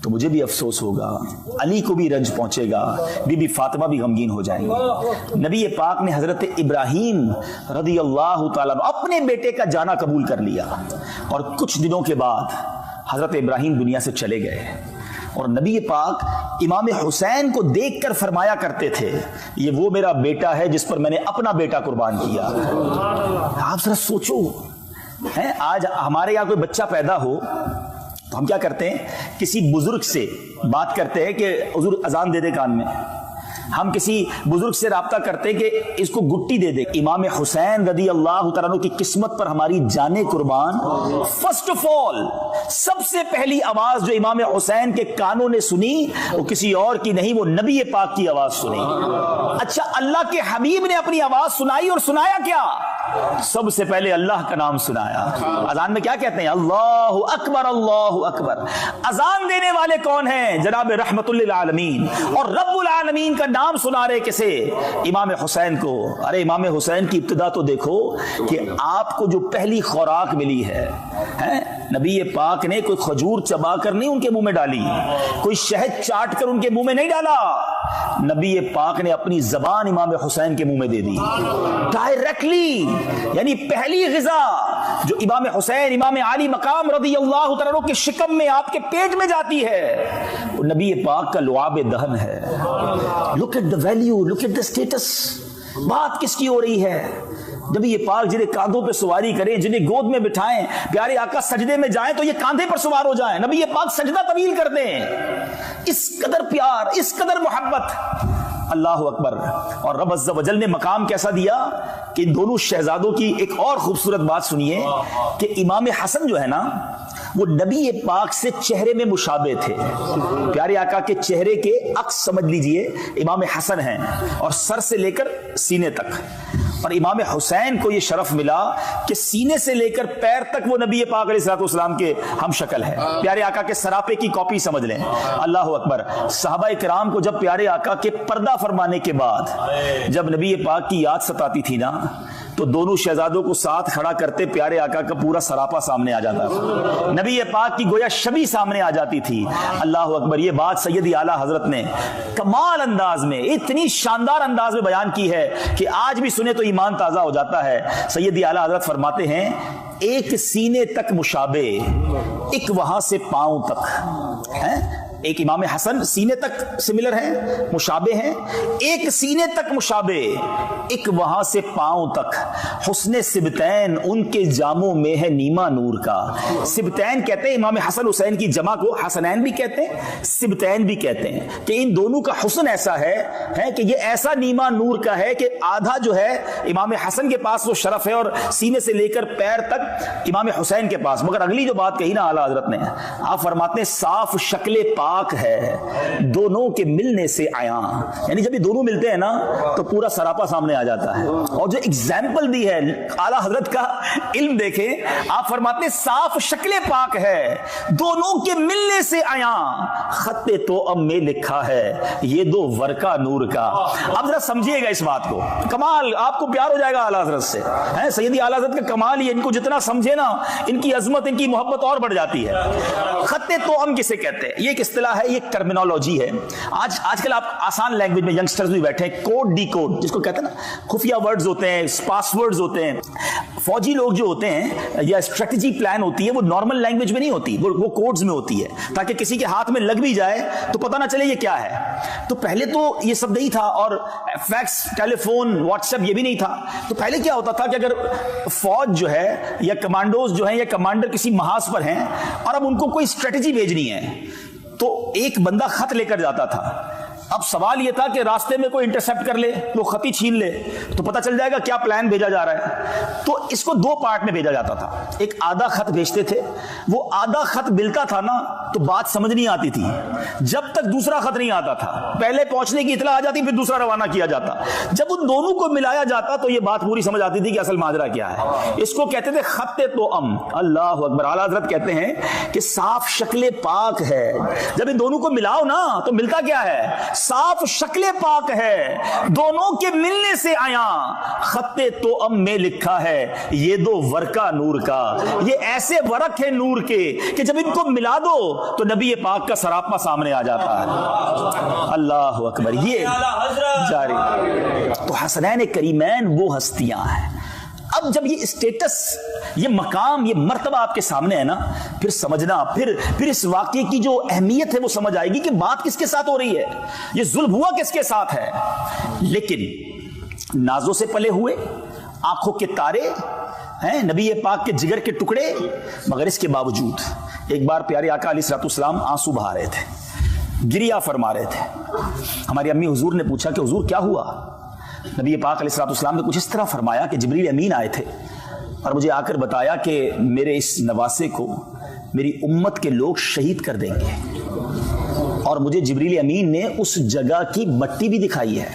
تو مجھے بھی افسوس ہوگا، علی کو بھی رنج پہنچے گا، بی بی فاطمہ بھی غمگین ہو جائیں گے۔ نبی پاک نے حضرت ابراہیم رضی اللہ تعالیٰ اپنے بیٹے کا جانا قبول کر لیا، اور کچھ دنوں کے بعد حضرت ابراہیم دنیا سے چلے گئے، اور نبی پاک امام حسین کو دیکھ کر فرمایا کرتے تھے یہ وہ میرا بیٹا ہے جس پر میں نے اپنا بیٹا قربان کیا۔ آپ ذرا سوچو، آج ہمارے یہاں کوئی بچہ پیدا ہو تو ہم کیا کرتے ہیں, کسی بزرگ سے بات کرتے ہیں کہ حضور اذان دے دے کان میں, ہم کسی بزرگ سے رابطہ کرتے کہ اس کو گٹی دے دے. امام حسین رضی اللہ تعالیٰ عنہ کی قسمت پر ہماری جانیں قربان. فرسٹ آف آل سب سے پہلی آواز جو امام حسین کے کانوں نے سنی وہ کسی اور کی نہیں, وہ نبی پاک کی آواز سنی. اچھا, اللہ کے حبیب نے اپنی آواز سنائی اور سنایا کیا؟ سب سے پہلے اللہ کا نام سنایا. اذان میں کیا کہتے ہیں؟ اللہ اکبر اللہ اکبر. اذان دینے والے کون ہیں؟ جناب رحمت للعالمین, اور رب العالمین کا نام سنا رہے کسے؟ امام حسین کو. ارے امام حسین کی ابتدا تو دیکھو کہ آپ کو جو پہلی خوراک ملی ہے, نبی پاک نے کوئی کھجور چبا کر نہیں ان کے منہ میں ڈالی, کوئی شہد چاٹ کر ان کے منہ میں نہیں ڈالا, نبی پاک نے اپنی زبان امام حسین کے منہ میں دے دی ڈائریکٹلی. یعنی پہلی غذا جو امام حسین امام علی مقام رضی اللہ تعالیٰ عنہ کے شکم میں آپ کے پیٹ میں جاتی ہے وہ نبی پاک کا لعاب دہن ہے. Look at the value, look at the status. بات کس کی ہو رہی ہے؟ نبی پاک جنہیں کاندھوں پہ سواری کریں, جنہیں گود میں بٹھائیں, پیارے آقا سجدے میں جائیں تو یہ کاندھے پر سوار ہو جائیں, نبی پاک سجدہ طویل کر دیں. اس قدر پیار, اس قدر محبت. اللہ اکبر. اور رب عز و جل نے مقام کیسا دیا کہ ان دونوں شہزادوں کی ایک اور خوبصورت بات سنیے کہ امام حسن جو ہے نا وہ نبی پاک سے چہرے میں مشابہ تھے. پیارے آقا کے چہرے کے عکس سمجھ لیجئے امام حسن ہیں, اور سر سے لے کر سینے تک. اور امام حسین کو یہ شرف ملا کہ سینے سے لے کر پیر تک وہ نبی پاک علیہ الصلوۃ والسلام کے ہم شکل ہے. پیارے آقا کے سراپے کی کاپی سمجھ لیں. اللہ اکبر. صحابہ کرام کو جب پیارے آقا کے پردہ فرمانے کے بعد جب نبی پاک کی یاد ستاتی تھی نا تو دونوں شہزادوں کو ساتھ کھڑا کرتے پیارے آقا کا پورا سراپا سامنے آ جاتا تھا, نبی پاک کی گویا شبی سامنے آ جاتی تھی. اللہ اکبر. یہ بات سیدی اعلیٰ حضرت نے کمال انداز میں, اتنی شاندار انداز میں بیان کی ہے کہ آج بھی سنے تو ایمان تازہ ہو جاتا ہے. سیدی اعلیٰ حضرت فرماتے ہیں ایک سینے تک مشابہ, ایک وہاں سے پاؤں تک. ایک امام حسن سینے تک سملر ہیں, مشابہ ہیں, ایک سینے تک مشابہ, ایک وہاں سے پاؤں تک. حسن سبتین ان کے جاموں میں ہے نیما نور کا. سبتین کہتے ہیں امام حسن حسین کی جمع کو حسنین بھی کہتے ہیں, سبتین بھی کہتے ہیں, کہ ان دونوں کا حسن ایسا ہے کہ یہ ایسا نیما نور کا ہے کہ آدھا جو ہے امام حسن کے پاس وہ شرف ہے اور سینے سے لے کر پیر تک امام حسین کے پاس. مگر اگلی جو بات کہی نا اعلیٰ حضرت نے, آپ فرماتے ہیں صاف شکل پاک ہے دونوں کے ملنے سے عیاں. یعنی جب یہ دونوں ملتے ہیں نا تو پورا سراپا سامنے آ جاتا ہے. اور جو اگزامپل دی ہے اعلیٰ حضرت کا علم دیکھیں, آپ فرماتے ہیں صاف شکل پاک ہے دونوں کے ملنے سے عیاں, خط توأم میں لکھا ہے یہ دو ورقہ نور کا. اب ذرا سمجھیے گا اس بات کو, کمال آپ کو پیار ہو جائے گا اعلیٰ حضرت سے. سیدی اعلیٰ حضرت کا کمال یہ, ان کو جتنا سمجھے نا ان کی عظمت ان کی محبت اور بڑھ جاتی ہے. خط توأم کسے کہتے ہیں؟ یہ ایک اصطلاح ہے, یہ ایک ٹرمینالوجی ہے. آج کل آپ آسان لینگویج میں ینگسٹرز بھی بیٹھے ہیں, کوڈ ڈی کوڈ جس کو کہتے ہیں نا, خفیہ ورڈز ہوتے ہیں, پاس ورڈز ہوتے ہیں. فوجی لوگ جو ہوتے ہیں یا اسٹریٹجی پلان ہوتی ہے وہ نارمل لینگویج میں نہیں ہوتی, وہ کوڈز میں ہوتی ہے تاکہ کسی کے ہاتھ میں لگ بھی جائے تو پتہ نہ چلے یہ کیا ہے. تو پہلے تو یہ سب نہیں تھا, اور فیکس, ٹیلی فون, واٹس ایپ یہ بھی نہیں تھا. تو پہلے کیا ہوتا تھا کہ اگر فوج جو ہے یا کمانڈوز جو ہیں یا کمانڈر کسی محاذ پر ہیں اور اب ان کو کوئی اسٹریٹجی بھیجنی ہے تو ایک بندہ خط لے کر جاتا تھا. اب سوال یہ تھا کہ راستے میں کوئی انٹرسپٹ کر لے, وہ خط ہی چھین لے تو پتہ چل جائے گا کیا پلان بھیجا جا رہا ہے. تو اس کو دو پارٹ میں بھیجا جاتا تھا. ایک آدھا خط بھیجتے تھے, وہ آدھا خط ملتا تھا نا تو بات سمجھ نہیں آتی تھی جب تک دوسرا خط نہیں آتا تھا. پہلے پہنچنے کی اطلاع آ جاتی, پھر دوسرا روانہ کیا جاتا. جب ان دونوں کو ملایا جاتا تو یہ بات پوری سمجھ آتی تھی کہ اصل ماجرا کیا ہے. اس کو کہتے تھے خط توأم. اللہ اکبر. اعلیٰ حضرت کہتے ہیں کہ صاف شکل پاک ہے. جب ان دونوں کو ملاؤ نا تو ملتا کیا ہے؟ صاف شکل پاک ہے دونوں کے ملنے سے عیاں, خط توأم میں لکھا ہے یہ دو ورقہ نور کا. یہ ایسے ورق ہے نور کے کہ جب ان کو ملا دو تو نبی پاک کا سراپا سامنے آ جاتا ہے. اللہ اکبر. یہ جاری. تو حسنین کریمین وہ ہستیاں ہیں. اب جب یہ اسٹیٹس, یہ مقام, یہ مرتبہ آپ کے سامنے ہے نا, پھر سمجھنا, پھر اس واقعے کی جو اہمیت ہے وہ سمجھ آئے گی کہ بات کس کے ساتھ ہو رہی ہے, یہ ظلم ہوا کس کے ساتھ ہے. لیکن نازوں سے پلے ہوئے, آنکھوں کے تارے ہیں, نبی پاک کے جگر کے ٹکڑے, مگر اس کے باوجود ایک بار پیارے آقا علیہ الصلوۃ والسلام آنسو بہا رہے تھے, گریہ فرما رہے تھے. ہماری امی حضور نے پوچھا کہ حضور کیا ہوا؟ نبی پاک علیہ الصلوۃ والسلام نے کچھ اس طرح فرمایا کہ جبریل امین آئے تھے اور مجھے آ کر بتایا کہ میرے اس نواسے کو میری امت کے لوگ شہید کر دیں گے, اور مجھے جبریل امین نے اس جگہ کی مٹی بھی دکھائی ہے.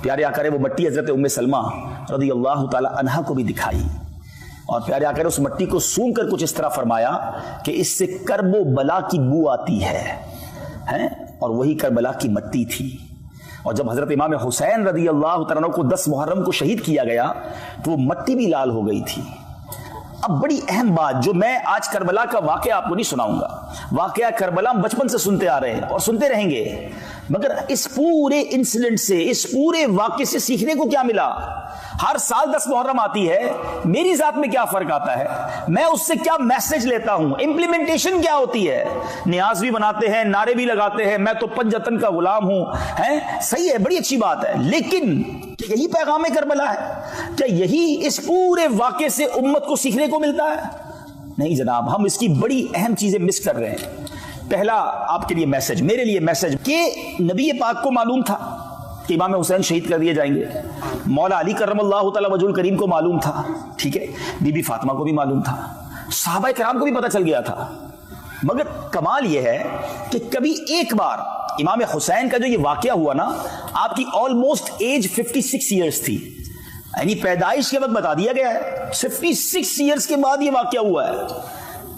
پیارے آقا نے وہ مٹی حضرت ام سلمہ رضی اللہ تعالی عنہا کو بھی دکھائی, اور پیارے آقا نے اس مٹی کو سونگ کر کچھ اس طرح فرمایا کہ اس سے کرب و بلا کی بو آتی ہے, اور وہی کربلا کی مٹی تھی. اور جب حضرت امام حسین رضی اللہ تعالیٰ عنہ کو 10 محرم کو شہید کیا گیا تو وہ مٹی بھی لال ہو گئی تھی. اب بڑی اہم بات جو میں آج کربلا کا واقعہ آپ کو نہیں سناؤں گا, واقعہ کربلا ہم بچپن سے سنتے آ رہے ہیں اور سنتے رہیں گے, مگر اس پورے انسیڈنٹ سے, اس پورے واقعے سے سیکھنے کو کیا ملا؟ ہر سال 10 محرم آتی ہے, میری ذات میں کیا فرق آتا ہے, میں اس سے کیا میسج لیتا ہوں, امپلیمنٹیشن کیا ہوتی ہے؟ نیاز بھی بناتے ہیں, نعرے بھی لگاتے ہیں, میں تو پنجتن کا غلام ہوں, صحیح ہے, بڑی اچھی بات ہے, لیکن کیا یہی پیغام کربلا ہے؟ کیا یہی اس پورے واقعے سے امت کو سیکھنے کو ملتا ہے؟ نہیں جناب, ہم اس کی بڑی اہم چیزیں مس کر رہے ہیں. پہلا آپ کے لیے میسج, میرے لیے میسج, کہ نبی پاک کو معلوم تھا کہ امام حسین شہید کر دیے جائیں گے, مولا علی کرم اللہ تعالی وجہ الکریم کو معلوم تھا, ٹھیک ہے, بی بی فاطمہ کو بھی معلوم تھا, صحابہ کرام کو بھی پتہ چل گیا تھا. مگر کمال یہ ہے کہ کبھی ایک بار امام حسین کا جو یہ واقعہ ہوا نا, آپ کی آلموسٹ ایج 56 ایئرز تھی, یعنی پیدائش کے وقت بتا دیا گیا ہے, 56 ایئرز کے بعد یہ واقعہ ہوا ہے.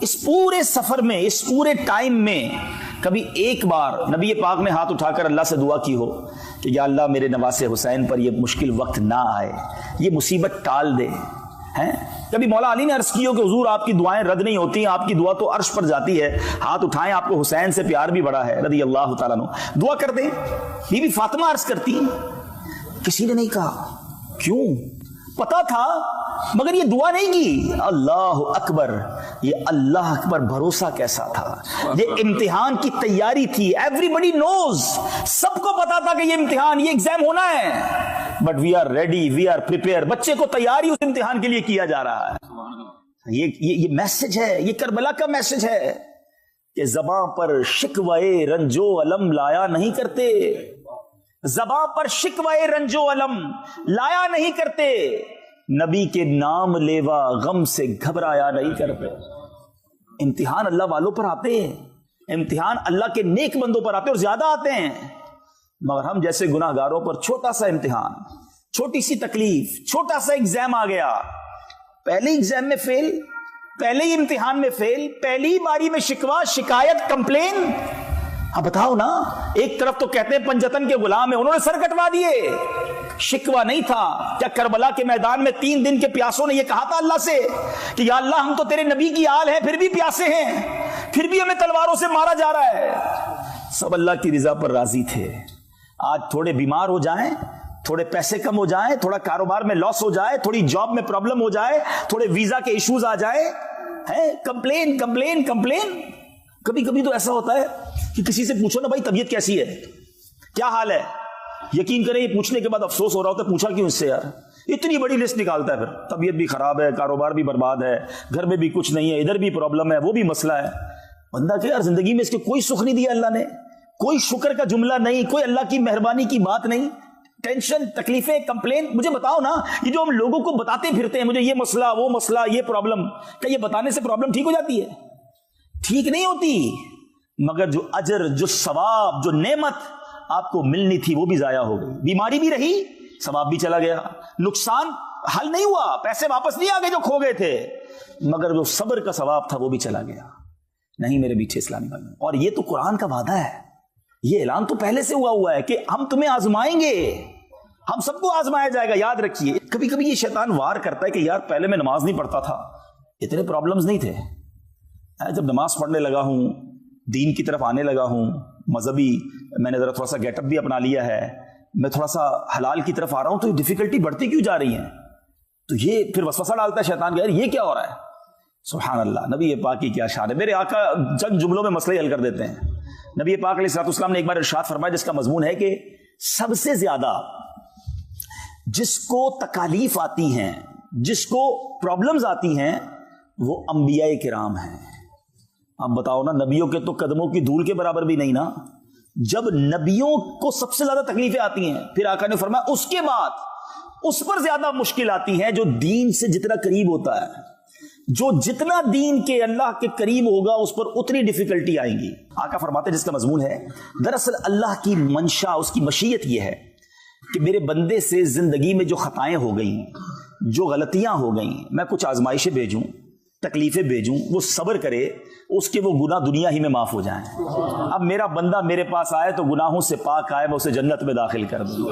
اس پورے سفر میں, اس پورے ٹائم میں کبھی ایک بار نبی پاک نے ہاتھ اٹھا کر اللہ سے دعا کی ہو کہ یا اللہ میرے نواسے حسین پر یہ مشکل وقت نہ آئے, یہ مصیبت ٹال دے, کبھی مولا علی نے عرض کی ہو کہ حضور آپ کی دعائیں رد نہیں ہوتی, آپ کی دعا تو عرش پر جاتی ہے, ہاتھ اٹھائیں, آپ کو حسین سے پیار بھی بڑا ہے رضی اللہ تعالیٰ عنہ, دعا کر دیں. بی بی فاطمہ عرض کرتی, کسی نے نہیں کہا, کیوں؟ پتا تھا مگر یہ دعا نہیں کی. اللہ اکبر, یہ اللہ اکبر بھروسہ کیسا تھا, یہ امتحان کی تیاری تھی. ایوری بڈی نوز, سب کو پتا تھا کہ یہ امتحان, یہ ایگزام ہونا ہے, but we are ready, we are prepare. بچے کو تیاری اس امتحان کے لیے کیا جا رہا ہے. یہ میسج ہے, یہ کربلا کا میسج ہے کہ زباں پر شکوے رنجو علم لایا نہیں کرتے, زباں پر شکوے رنجو علم لایا نہیں کرتے, نبی کے نام لیوا غم سے گھبرایا نہیں کرتے. امتحان اللہ والوں پر آتے ہیں, امتحان اللہ کے نیک بندوں پر آتے ہیں, اور زیادہ آتے ہیں. مگر ہم جیسے گناہ گاروں پر چھوٹا سا امتحان, چھوٹی سی تکلیف, چھوٹا سا ایگزام آ گیا, پہلے ایگزام میں فیل, پہلے ہی امتحان میں فیل, پہلی باری میں شکوا, شکایت, کمپلین. اب بتاؤ نا, ایک طرف تو کہتے ہیں پنجتن کے غلام ہیں, انہوں نے سر کٹوا دیے, شکوا نہیں تھا. کیا کربلا کے میدان میں 3 دن کے پیاسوں نے یہ کہا تھا اللہ سے کہ یا اللہ ہم تو تیرے نبی کی آل ہیں, پھر بھی پیاسے ہیں, پھر بھی ہمیں تلواروں سے مارا جا رہا ہے؟ سب اللہ کی رضا پر راضی تھے. آج تھوڑے بیمار ہو جائیں, تھوڑے پیسے کم ہو جائیں, تھوڑا کاروبار میں لاس ہو جائے, تھوڑی جاب میں پرابلم ہو جائے, تھوڑے ویزا کے ایشوز آ جائیں, کمپلین کمپلین کمپلین. کبھی کبھی تو ایسا ہوتا ہے کہ کسی سے پوچھو نا بھائی طبیعت کیسی ہے, کیا حال ہے, یقین کریں یہ پوچھنے کے بعد افسوس ہو رہا ہوتا ہے, پوچھا کیوں اس سے یار, اتنی بڑی لسٹ نکالتا ہے, پھر طبیعت بھی خراب ہے, کاروبار بھی برباد ہے, گھر میں بھی کچھ نہیں ہے, ادھر بھی پرابلم ہے, وہ بھی مسئلہ ہے. بندہ کہ یار زندگی میں اس کے کوئی سکھ نہیں دیا اللہ نے, کوئی شکر کا جملہ نہیں, کوئی اللہ کی مہربانی کی بات نہیں, ٹینشن, تکلیفیں, کمپلین. مجھے بتاؤ نا, یہ جو ہم لوگوں کو بتاتے پھرتے ہیں مجھے یہ مسئلہ, وہ مسئلہ, یہ پرابلم, کیا یہ بتانے سے پرابلم ٹھیک ہو جاتی ہے؟ ٹھیک نہیں ہوتی. مگر جو اجر, جو ثواب, جو نعمت آپ کو ملنی تھی وہ بھی ضائع ہو گئی. بیماری بھی رہی, ثواب بھی چلا گیا, نقصان حل نہیں ہوا, پیسے واپس نہیں آ گئے جو کھو گئے تھے, مگر جو صبر کا ثواب تھا وہ بھی چلا گیا. نہیں میرے میٹھے اسلامی بھائیوں, اور یہ تو قرآن کا وعدہ ہے, یہ اعلان تو پہلے سے ہوا ہے کہ ہم تمہیں آزمائیں گے, ہم سب کو آزمایا جائے گا. یاد رکھیے, کبھی کبھی یہ شیطان وار کرتا ہے کہ یار پہلے میں نماز نہیں پڑھتا تھا, اتنے پرابلمز نہیں تھے, جب نماز پڑھنے لگا ہوں, دین کی طرف آنے لگا ہوں, مذہبی میں نے ذرا تھوڑا سا گیٹ اپ بھی اپنا لیا ہے, میں تھوڑا سا حلال کی طرف آ رہا ہوں, تو یہ ڈیفیکلٹی بڑھتی کیوں جا رہی ہیں؟ تو یہ پھر وسوسہ ڈالتا ہے شیطان کہ یار یہ کیا ہو رہا ہے. سبحان اللہ, نبی پاک کی کیا شان ہے. میرے آقا چند جملوں میں مسئلے حل کر دیتے ہیں. نبی پاک علیہ الصلوۃ والسلام نے ایک بار ارشاد فرمایا جس کا مضمون ہے کہ سب سے زیادہ جس کو تکالیف آتی ہیں, جس کو پرابلمز آتی ہیں, وہ انبیاء کرام ہیں. اب بتاؤ نا, نبیوں کے تو قدموں کی دھول کے برابر بھی نہیں نا. جب نبیوں کو سب سے زیادہ تکلیفیں آتی ہیں, پھر آقا نے فرمایا اس کے بعد اس پر زیادہ مشکل آتی ہے جو دین سے جتنا قریب ہوتا ہے. جو جتنا دین کے اللہ کے قریب ہوگا اس پر اتنی ڈیفیکلٹی آئیں گی. آقا فرماتے ہیں جس کا مضمون ہے, دراصل اللہ کی منشا, اس کی مشیت یہ ہے کہ میرے بندے سے زندگی میں جو خطائیں ہو گئیں, جو غلطیاں ہو گئیں, میں کچھ آزمائشیں بھیجوں, تکلیفیں بھیجوں, وہ صبر کرے, اس کے وہ گناہ دنیا ہی میں معاف ہو جائیں. اب میرا بندہ میرے پاس آئے تو گناہوں سے پاک آئے, میں اسے جنت میں داخل کر دوں.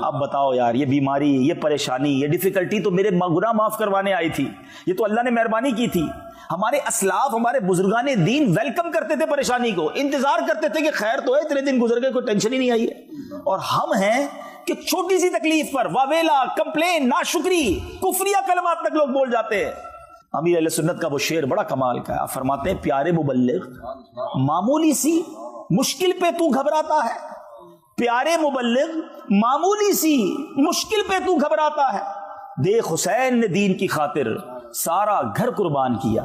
اب بتاؤ یار, یہ بیماری, یہ پریشانی, یہ ڈیفیکلٹی تو میرے گناہ معاف کروانے آئی تھی. یہ تو اللہ نے مہربانی کی تھی. ہمارے اسلاف, ہمارے بزرگان دین ویلکم کرتے تھے پریشانی کو, انتظار کرتے تھے کہ خیر تو ہے, اتنے دن گزر گئے, کوئی ٹینشن ہی نہیں آئی ہے. اور ہم ہیں کہ چھوٹی سی تکلیف پر واویلا, کمپلین, ناشکری, کفریہ کلمات تک لوگ بول جاتے ہیں. امیر اہل سنت کا وہ شعر بڑا کمال کا ہے. آپ فرماتے ہیں, پیارے مبلغ معمولی سی مشکل پہ تو گھبراتا ہے, پیارے مبلغ معمولی سی مشکل پہ تو گھبراتا ہے, دیکھ حسین نے دین کی خاطر سارا گھر قربان کیا.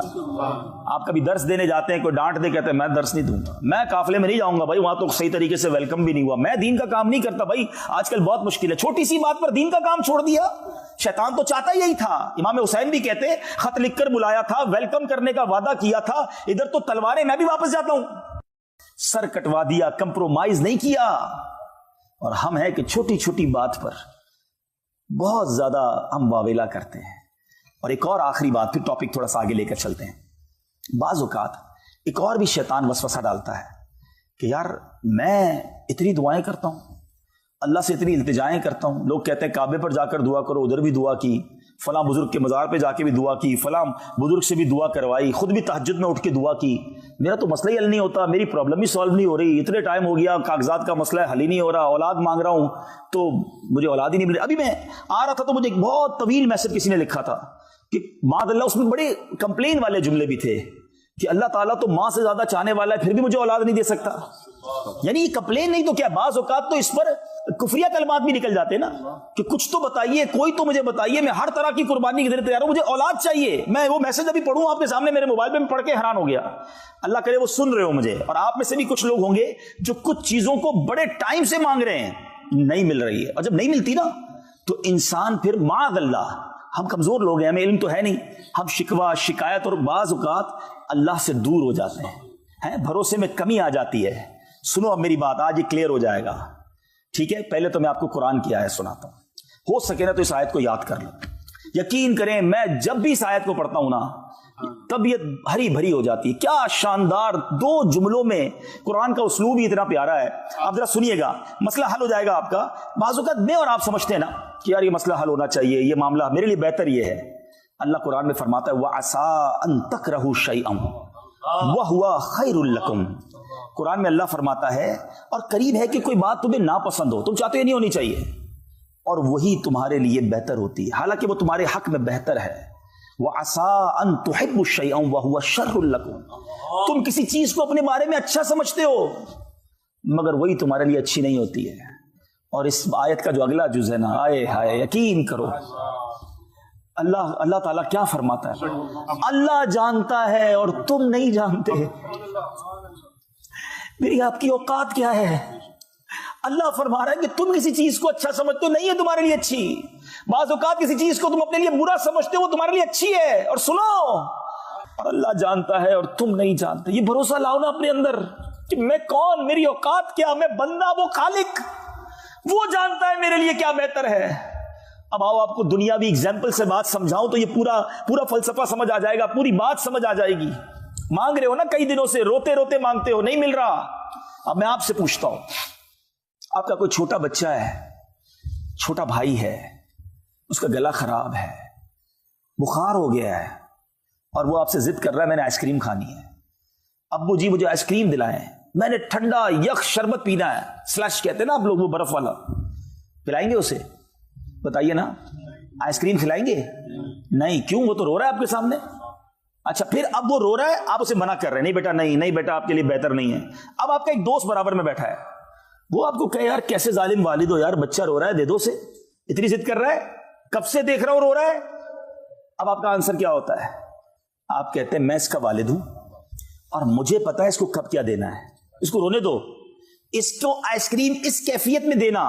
آپ کبھی درس دینے جاتے ہیں, کوئی ڈانٹ دے, کہتے ہیں میں درس نہیں دوں گا, میں قافلے میں نہیں جاؤں گا بھائی, وہاں تو صحیح طریقے سے ویلکم بھی نہیں ہوا, میں دین کا کام نہیں کرتا بھائی, آج کل بہت مشکل ہے. چھوٹی سی بات پر دین کا کام چھوڑ دیا. شیطان تو چاہتا یہی تھا. امام حسین بھی کہتے, خط لکھ کر بلایا تھا, ویلکم کرنے کا وعدہ کیا تھا, ادھر تو تلواریں, میں بھی واپس جاتا ہوں. سر کٹوا دیا, کمپرومائز نہیں کیا. اور ہم ہیں کہ چھوٹی چھوٹی بات پر بہت زیادہ ہم واویلا کرتے ہیں. اور ایک اور آخری بات, پھر ٹاپک تھوڑا سا آگے لے کر چلتے ہیں. بعض اوقات ایک اور بھی شیطان وسوسہ ڈالتا ہے کہ یار میں اتنی دعائیں کرتا ہوں, اللہ سے اتنی التجائیں کرتا ہوں, لوگ کہتے ہیں کعبے پر جا کر دعا کرو, ادھر بھی دعا کی, فلاں بزرگ کے مزار پہ جا کے بھی دعا کی, فلاں بزرگ سے بھی دعا کروائی, خود بھی تہجد میں اٹھ کے دعا کی, میرا تو مسئلہ ہی حل نہیں ہوتا, میری پرابلم ہی سالو نہیں ہو رہی, اتنے ٹائم ہو گیا, کاغذات کا مسئلہ حل ہی نہیں ہو رہا, اولاد مانگ رہا ہوں تو مجھے اولاد ہی نہیں مل رہی. ابھی میں آ رہا تھا تو مجھے ایک بہت طویل میسج کسی نے لکھا تھا کہ معاذ اللہ, اس میں بڑے کمپلین والے جملے بھی تھے کہ اللہ تعالیٰ تو ماں سے زیادہ چاہنے والا ہے, پھر بھی مجھے اولاد نہیں دے سکتا. یعنی یہ کمپلین نہیں تو کیا, بعض اوقات تو اس پر کفریہ کلمات بھی نکل جاتے نا کہ کچھ تو بتائیے, کوئی تو مجھے بتائیے, میں ہر طرح کی قربانی کے لیے تیار ہوں, مجھے اولاد چاہیے. میں وہ میسج ابھی پڑھوں آپ کے سامنے میرے موبائل پہ, میں پڑھ کے حیران ہو گیا. اللہ کرے وہ سن رہے ہو مجھے, اور آپ میں سے بھی کچھ لوگ ہوں گے جو کچھ چیزوں کو بڑے ٹائم سے مانگ رہے ہیں, نہیں مل رہی ہے. اور جب نہیں ملتی نا تو انسان پھر معاذ اللہ, ہم کمزور لوگ ہیں, ہمیں علم تو ہے نہیں, ہم شکوہ شکایت اور بعض اوقات اللہ سے دور ہو جاتے ہیں, بھروسے میں کمی آ جاتی ہے. سنو اب میری بات, آج یہ کلیئر ہو جائے گا, ٹھیک ہے. پہلے تو میں آپ کو قرآن کی آیت سناتا ہوں, ہو سکے نا تو اس آیت کو یاد کر لو. یقین کریں میں جب بھی اس آیت کو پڑھتا ہوں نا طبیعت ہری بھری ہو جاتی ہے. کیا شاندار دو جملوں میں قرآن کا اسلوب ہی اتنا پیارا ہے. آپ ذرا سنیے گا, مسئلہ حل ہو جائے گا آپ کا. بعض اوقات میں اور آپ سمجھتے ہیں نا کہ یار یہ مسئلہ حل ہونا چاہیے, یہ معاملہ میرے لیے بہتر یہ ہے. اللہ قرآن میں فرماتا ہے وَعَسَىٰ أَن تَكْرَهُوا شَيْئًا وَهُوَ خَيْرٌ لَكُمْ. قرآن میں اللہ فرماتا ہے اور قریب ہے کہ کوئی بات تمہیں ناپسند ہو, تم چاہتے ہو نہیں ہونی چاہیے, اور وہی تمہارے لیے بہتر ہوتی ہے, حالانکہ وہ تمہارے حق میں بہتر ہے. وَعَسَىٰ أَن تُحِبُّوا شَيْئًا وَهُوَ شَرٌّ لَكُمْ. تم کسی چیز کو اپنے بارے میں اچھا سمجھتے ہو مگر وہی تمہارے لیے اچھی نہیں ہوتی ہے. اور اس آیت کا جو اگلا جز ہے نا, آئے ہائے, یقین کرو اللہ تعالیٰ کیا فرماتا ہے, اللہ جانتا ہے اور تم نہیں جانتے. میری آپ کی اوقات کیا ہے. اللہ فرما رہا ہے کہ تم کسی چیز کو اچھا سمجھتے ہو, نہیں ہے تمہارے لیے اچھی. بعض اوقات کسی چیز کو تم اپنے لیے برا سمجھتے ہو, تمہارے لیے اچھی ہے. اور سنو, اور اللہ جانتا ہے اور تم نہیں جانتے. یہ بھروسہ لاؤ نا اپنے اندر کہ میں کون, میری اوقات کیا, میں بندہ, وہ خالق, وہ جانتا ہے میرے لیے کیا بہتر ہے. اب آؤ آپ کو دنیاوی ایگزامپل سے بات سمجھاؤں تو یہ پورا فلسفہ سمجھ آ جائے گا, پوری بات سمجھ آ جائے گی. مانگ رہے ہو نا کئی دنوں سے, روتے روتے مانگتے ہو, نہیں مل رہا. اب میں آپ سے پوچھتا ہوں, آپ کا کوئی چھوٹا بچہ ہے, چھوٹا بھائی ہے, اس کا گلا خراب ہے, بخار ہو گیا ہے, اور وہ آپ سے ضد کر رہا ہے میں نے آئس کریم کھانی ہے. ابو جی مجھے آئس کریم دلائیں, میں نے ٹھنڈا یک شربت پینا ہے, سلش کہتے ہیں نا آپ لوگ, وہ برف والا. پلائیں گے اسے؟ بتائیے نا, آئس کریم کھلائیں گے؟ نہیں. کیوں؟ وہ تو رو رہا ہے آپ کے سامنے. اچھا, پھر اب وہ رو رہا ہے, آپ اسے منع کر رہے ہیں, نہیں بیٹا, نہیں بیٹا, آپ کے لیے بہتر نہیں ہے. اب آپ کا ایک دوست برابر میں بیٹھا ہے, وہ آپ کو کہے یار کیسے ظالم والد ہو یار, بچہ رو رہا ہے, دے دو اسے, اتنی ضد کر رہا ہے, کب سے دیکھ رہا ہوں رو رہا ہے. اب آپ کا آنسر کیا ہوتا ہے؟ آپ کہتے ہیں میں اس کا والد ہوں اور مجھے پتا ہے اس کو کب کیا دینا ہے. اس کو رونے دو. اس کو آئس کریم اس کیفیت میں دینا,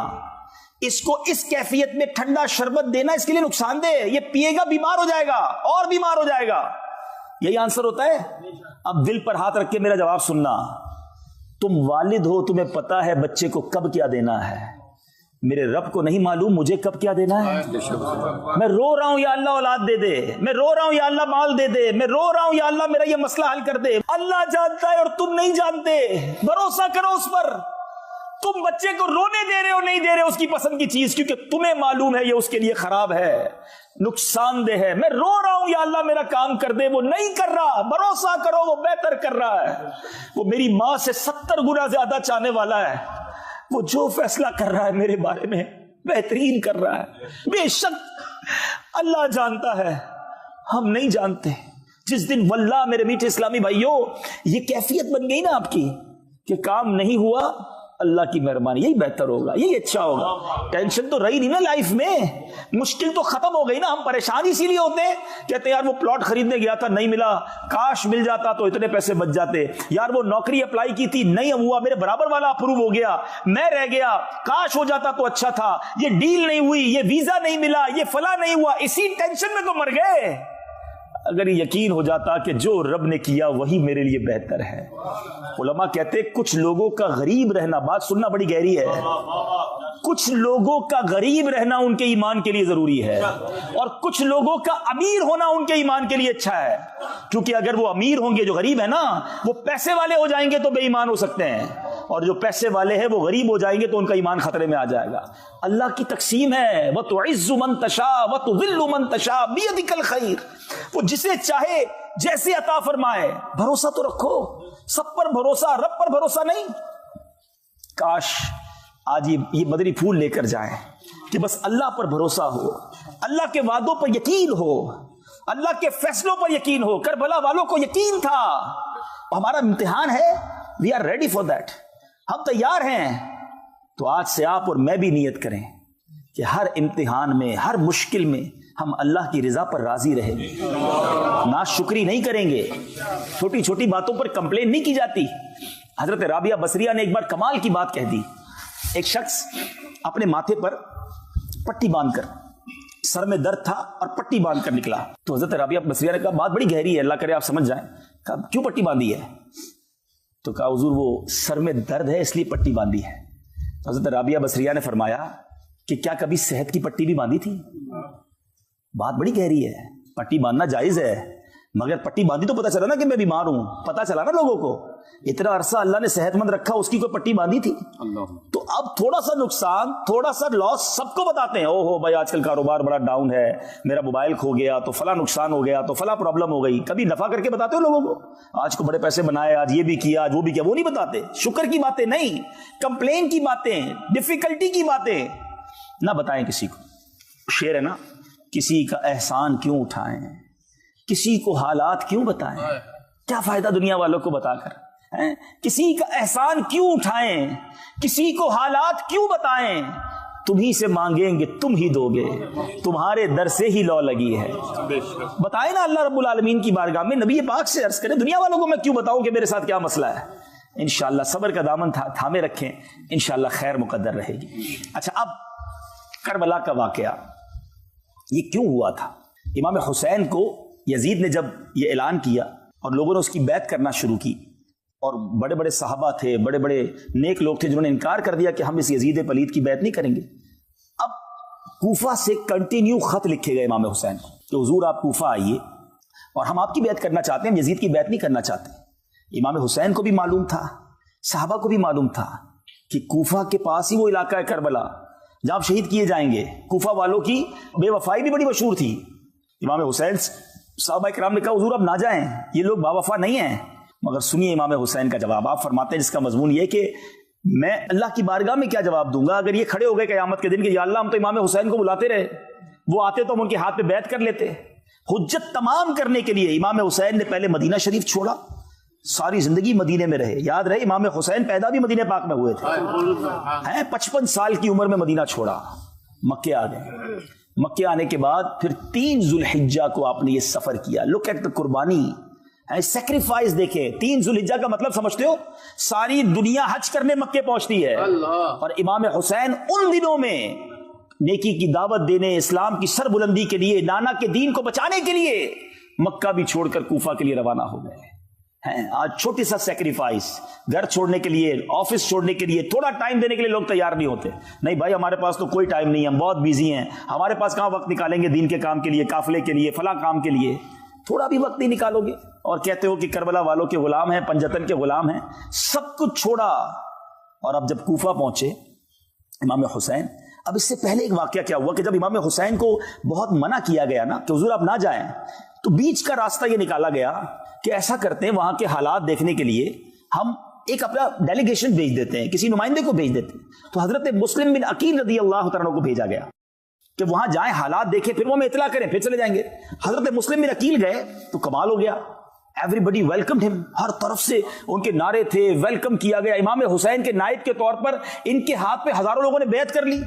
اس کو اس کیفیت میں ٹھنڈا شربت دینا اس کے لیے نقصان دہ. یہ پیے گا بیمار ہو جائے گا اور بیمار ہو جائے گا. یہی آنسر ہوتا ہے. اب دل پر ہاتھ رکھ کے میرا جواب سننا. تم والد ہو, تمہیں پتا ہے بچے کو کب کیا دینا ہے. میرے رب کو نہیں معلوم مجھے کب کیا دینا ہے. میں رو رہا ہوں یا اللہ اولاد دے دے, میں رو رہا ہوں یا اللہ مال دے دے, میں رو رہا ہوں یا اللہ میرا یہ مسئلہ حل کر دے. اللہ جانتا ہے اور تم نہیں جانتے. بھروسہ کرو اس پر. تم بچے کو رونے دے رہے ہو, نہیں دے رہے ہو اس کی پسند کی چیز, کیونکہ تمہیں معلوم ہے یہ اس کے لیے خراب ہے, نقصان دہ ہے. میں رو رہا ہوں یا اللہ میرا کام کر دے, وہ نہیں کر رہا. بھروسہ کرو وہ بہتر کر رہا ہے. وہ میری ماں سے 70 گنا زیادہ چاہنے والا ہے. وہ جو فیصلہ کر رہا ہے میرے بارے میں بہترین کر رہا ہے. بے شک اللہ جانتا ہے, ہم نہیں جانتے. جس دن واللہ میرے میٹھے اسلامی بھائیوں یہ کیفیت بن گئی نا آپ کی کہ کام نہیں ہوا, اللہ کی مہربانی, یہی بہتر ہوگا, یہی اچھا ہوگا. ٹینشن تو رہی نہیں نا لائف میں, مشکل تو ختم ہو گئی نا. ہم پریشان اسی لیے ہوتے ہیں, کہتے یار وہ پلاٹ خریدنے گیا تھا نہیں ملا, کاش مل جاتا تو اتنے پیسے بچ جاتے. یار وہ نوکری اپلائی کی تھی نہیں ہوا, میرے برابر والا اپروو ہو گیا, میں رہ گیا, کاش ہو جاتا تو اچھا تھا. یہ ڈیل نہیں ہوئی, یہ ویزا نہیں ملا, یہ فلاں نہیں ہوا, اسی ٹینشن میں تو مر گئے. اگر یقین ہو جاتا کہ جو رب نے کیا وہی میرے لیے بہتر ہے. علماء کہتے کچھ لوگوں کا غریب رہنا, بات سننا بڑی گہری ہے, کچھ لوگوں کا غریب رہنا ان کے ایمان کے لیے ضروری ہے, اور کچھ لوگوں کا امیر ہونا ان کے ایمان کے لیے اچھا ہے. کیونکہ اگر وہ امیر ہوں گے, جو غریب ہے نا وہ پیسے والے ہو جائیں گے تو بے ایمان ہو سکتے ہیں, اور جو پیسے والے ہیں وہ غریب ہو جائیں گے تو ان کا ایمان خطرے میں آ جائے گا. اللہ کی تقسیم ہے, وَتُعِزُّ مَن تَشَاءُ وَتُذِلُّ مَن تَشَاءُ بِيَدِكَ الْخَيْرُ. وہ جسے چاہے جیسے عطا فرمائے. بھروسہ تو رکھو, سب پر بھروسہ, رب پر بھروسہ نہیں. کاش آج یہ مدری پھول لے کر جائیں کہ بس اللہ پر بھروسہ ہو, اللہ کے وعدوں پر یقین ہو, اللہ کے فیصلوں پر یقین ہو. کربلا والوں کو یقین تھا. ہمارا امتحان ہے, we are ready for that, ہم تیار ہیں. تو آج سے آپ اور میں بھی نیت کریں کہ ہر امتحان میں, ہر مشکل میں ہم اللہ کی رضا پر راضی رہیں گے, ناشکری نہیں کریں گے. چھوٹی چھوٹی باتوں پر کمپلین نہیں کی جاتی. حضرت رابعہ بصریہ نے ایک بار کمال کی بات کہہ دی. ایک شخص اپنے ماتھے پر پٹی باندھ کر, سر میں درد تھا اور پٹی باندھ کر نکلا. تو حضرت رابعہ بصریہ نے کہا بات بڑی گہری ہے, اللہ کرے آپ سمجھ جائیں. کہا کیوں پٹی باندھی ہے؟ تو کہا حضور وہ سر میں درد ہے اس لیے پٹی باندھی ہے. تو حضرت رابعہ بصریہ نے فرمایا کہ کیا کبھی صحت کی پٹی بھی باندھی تھی؟ بات بڑی گہری ہے. پٹی باندھنا جائز ہے, مگر پٹی باندھی تو پتا چلا نا کہ میں بیمار ہوں, پتا چلا نا لوگوں کو. اتنا عرصہ اللہ نے صحت مند رکھا, اس کی کوئی پٹی باندھی تھی؟ تو اب تھوڑا سا نقصان, تھوڑا سا لاس سب کو بتاتے ہیں. او ہو بھائی آج کل کاروبار بڑا ڈاؤن ہے, میرا موبائل کھو گیا تو فلاں نقصان ہو گیا, تو فلاں پرابلم ہو گئی. کبھی نفع کر کے بتاتے ہو لوگوں کو, آج کو بڑے پیسے بنائے, آج یہ بھی کیا, آج وہ بھی کیا, وہ نہیں بتاتے. شکر کی باتیں نہیں, کمپلین کی باتیں, ڈیفیکلٹی کی باتیں نہ بتائیں کسی کو. شعر ہے نا, کسی کا احسان کیوں اٹھائیں, کسی کو حالات کیوں بتائیں, کیا فائدہ دنیا والوں کو بتا کر. کسی کا احسان کیوں اٹھائیں, کسی کو حالات کیوں بتائیں, تمہیں سے مانگیں گے تم ہی دو گے, تمہارے در سے ہی لو لگی ہے. بتائے نا اللہ رب العالمین کی بارگاہ میں, نبی پاک سے عرض کریں دنیا والوں کو میں کیوں بتاؤں کہ میرے ساتھ کیا مسئلہ ہے. انشاءاللہ صبر کا دامن تھامے رکھیں, انشاءاللہ خیر مقدر رہے گی. اچھا, اب کربلا کا واقعہ یہ کیوں ہوا تھا؟ امام حسین کو یزید نے جب یہ اعلان کیا اور لوگوں نے اس کی بیعت کرنا شروع کی, اور بڑے بڑے صحابہ تھے, بڑے بڑے نیک لوگ تھے جنہوں نے انکار کر دیا کہ ہم اس یزید پلید کی بیعت نہیں کریں گے. اب کوفہ سے کنٹینیو خط لکھے گئے امام حسین کو کہ حضور آپ کوفہ آئیے اور ہم آپ کی بیعت کرنا چاہتے ہیں, ہم یزید کی بیعت نہیں کرنا چاہتے. امام حسین کو بھی معلوم تھا, صحابہ کو بھی معلوم تھا کہ کوفہ کے پاس ہی وہ علاقہ ہے کربلا جہاں آپ شہید کیے جائیں گے. کوفہ والوں کی بے وفائی بھی بڑی مشہور تھی. امام حسین صحابہ کرام نے کہا حضور اب نہ جائیں, یہ لوگ با وفا نہیں ہیں. مگر سنیے امام حسین کا جواب. آپ فرماتے ہیں جس کا مضمون یہ کہ میں اللہ کی بارگاہ میں کیا جواب دوں گا اگر یہ کھڑے ہو گئے قیامت کے دن کہ یا اللہ ہم تو امام حسین کو بلاتے رہے, وہ آتے تو ہم ان کے ہاتھ پہ بیعت کر لیتے. حجت تمام کرنے کے لیے امام حسین نے پہلے مدینہ شریف چھوڑا, ساری زندگی مدینے میں رہے. یاد رہے امام حسین پیدا بھی مدینہ پاک میں ہوئے تھے, 55 سال کی عمر میں مدینہ چھوڑا, مکے آ گئے. مکے آنے کے بعد پھر 3 ذوالحجہ کو آپ نے یہ سفر کیا. لک ایٹ دی قربانی, سیکریفائس دیکھے. 3 ذوالحجہ کا مطلب سمجھتے ہو؟ ساری دنیا حج کرنے مکے پہنچتی ہے, اور امام حسین ان دنوں میں نیکی کی دعوت دینے, اسلام کی سر بلندی کے لیے, نانا کے دین کو بچانے کے لیے مکہ بھی چھوڑ کر کوفہ کے لیے روانہ ہو گئے ہیں. آج چھوٹی سا سیکریفائس, گھر چھوڑنے کے لیے, آفس چھوڑنے کے لیے, تھوڑا ٹائم دینے کے لیے لوگ تیار نہیں ہوتے. نہیں بھائی ہمارے پاس تو کوئی ٹائم نہیں ہے, ہم بہت بیزی ہیں, ہمارے پاس کہاں وقت نکالیں گے دین کے کام کے لیے, قافلے کے لیے, فلاں کام کے لیے. تھوڑا بھی وقت نہیں نکالو گے اور کہتے ہو کہ کربلا والوں کے غلام ہیں, پنجتن کے غلام ہیں. سب کچھ چھوڑا اور اب جب کوفہ پہنچے امام حسین, اب اس سے پہلے ایک واقعہ کیا ہوا کہ جب امام حسین کو بہت منع کیا گیا نا کہ حضور آپ نہ جائیں, تو بیچ کا راستہ یہ نکالا گیا کہ ایسا کرتے ہیں وہاں کے حالات دیکھنے کے لیے ہم ایک اپنا ڈیلیگیشن بھیج دیتے ہیں, کسی نمائندے کو بھیج دیتے ہیں. تو حضرت مسلم بن عقیل رضی اللہ تعالیٰ کو بھیجا گیا کہ وہاں جائیں, حالات دیکھیں, پھر وہ ہمیں اطلاع کریں, پھر چلے جائیں گے. حضرت مسلم بن عقیل گئے تو کمال ہو گیا. ایوری بڈی ویلکمڈ ہم, ہر طرف سے ان کے نعرے تھے, ویلکم کیا گیا. امام حسین کے نائب کے طور پر ان کے ہاتھ پہ ہزاروں لوگوں نے بیعت کر لی.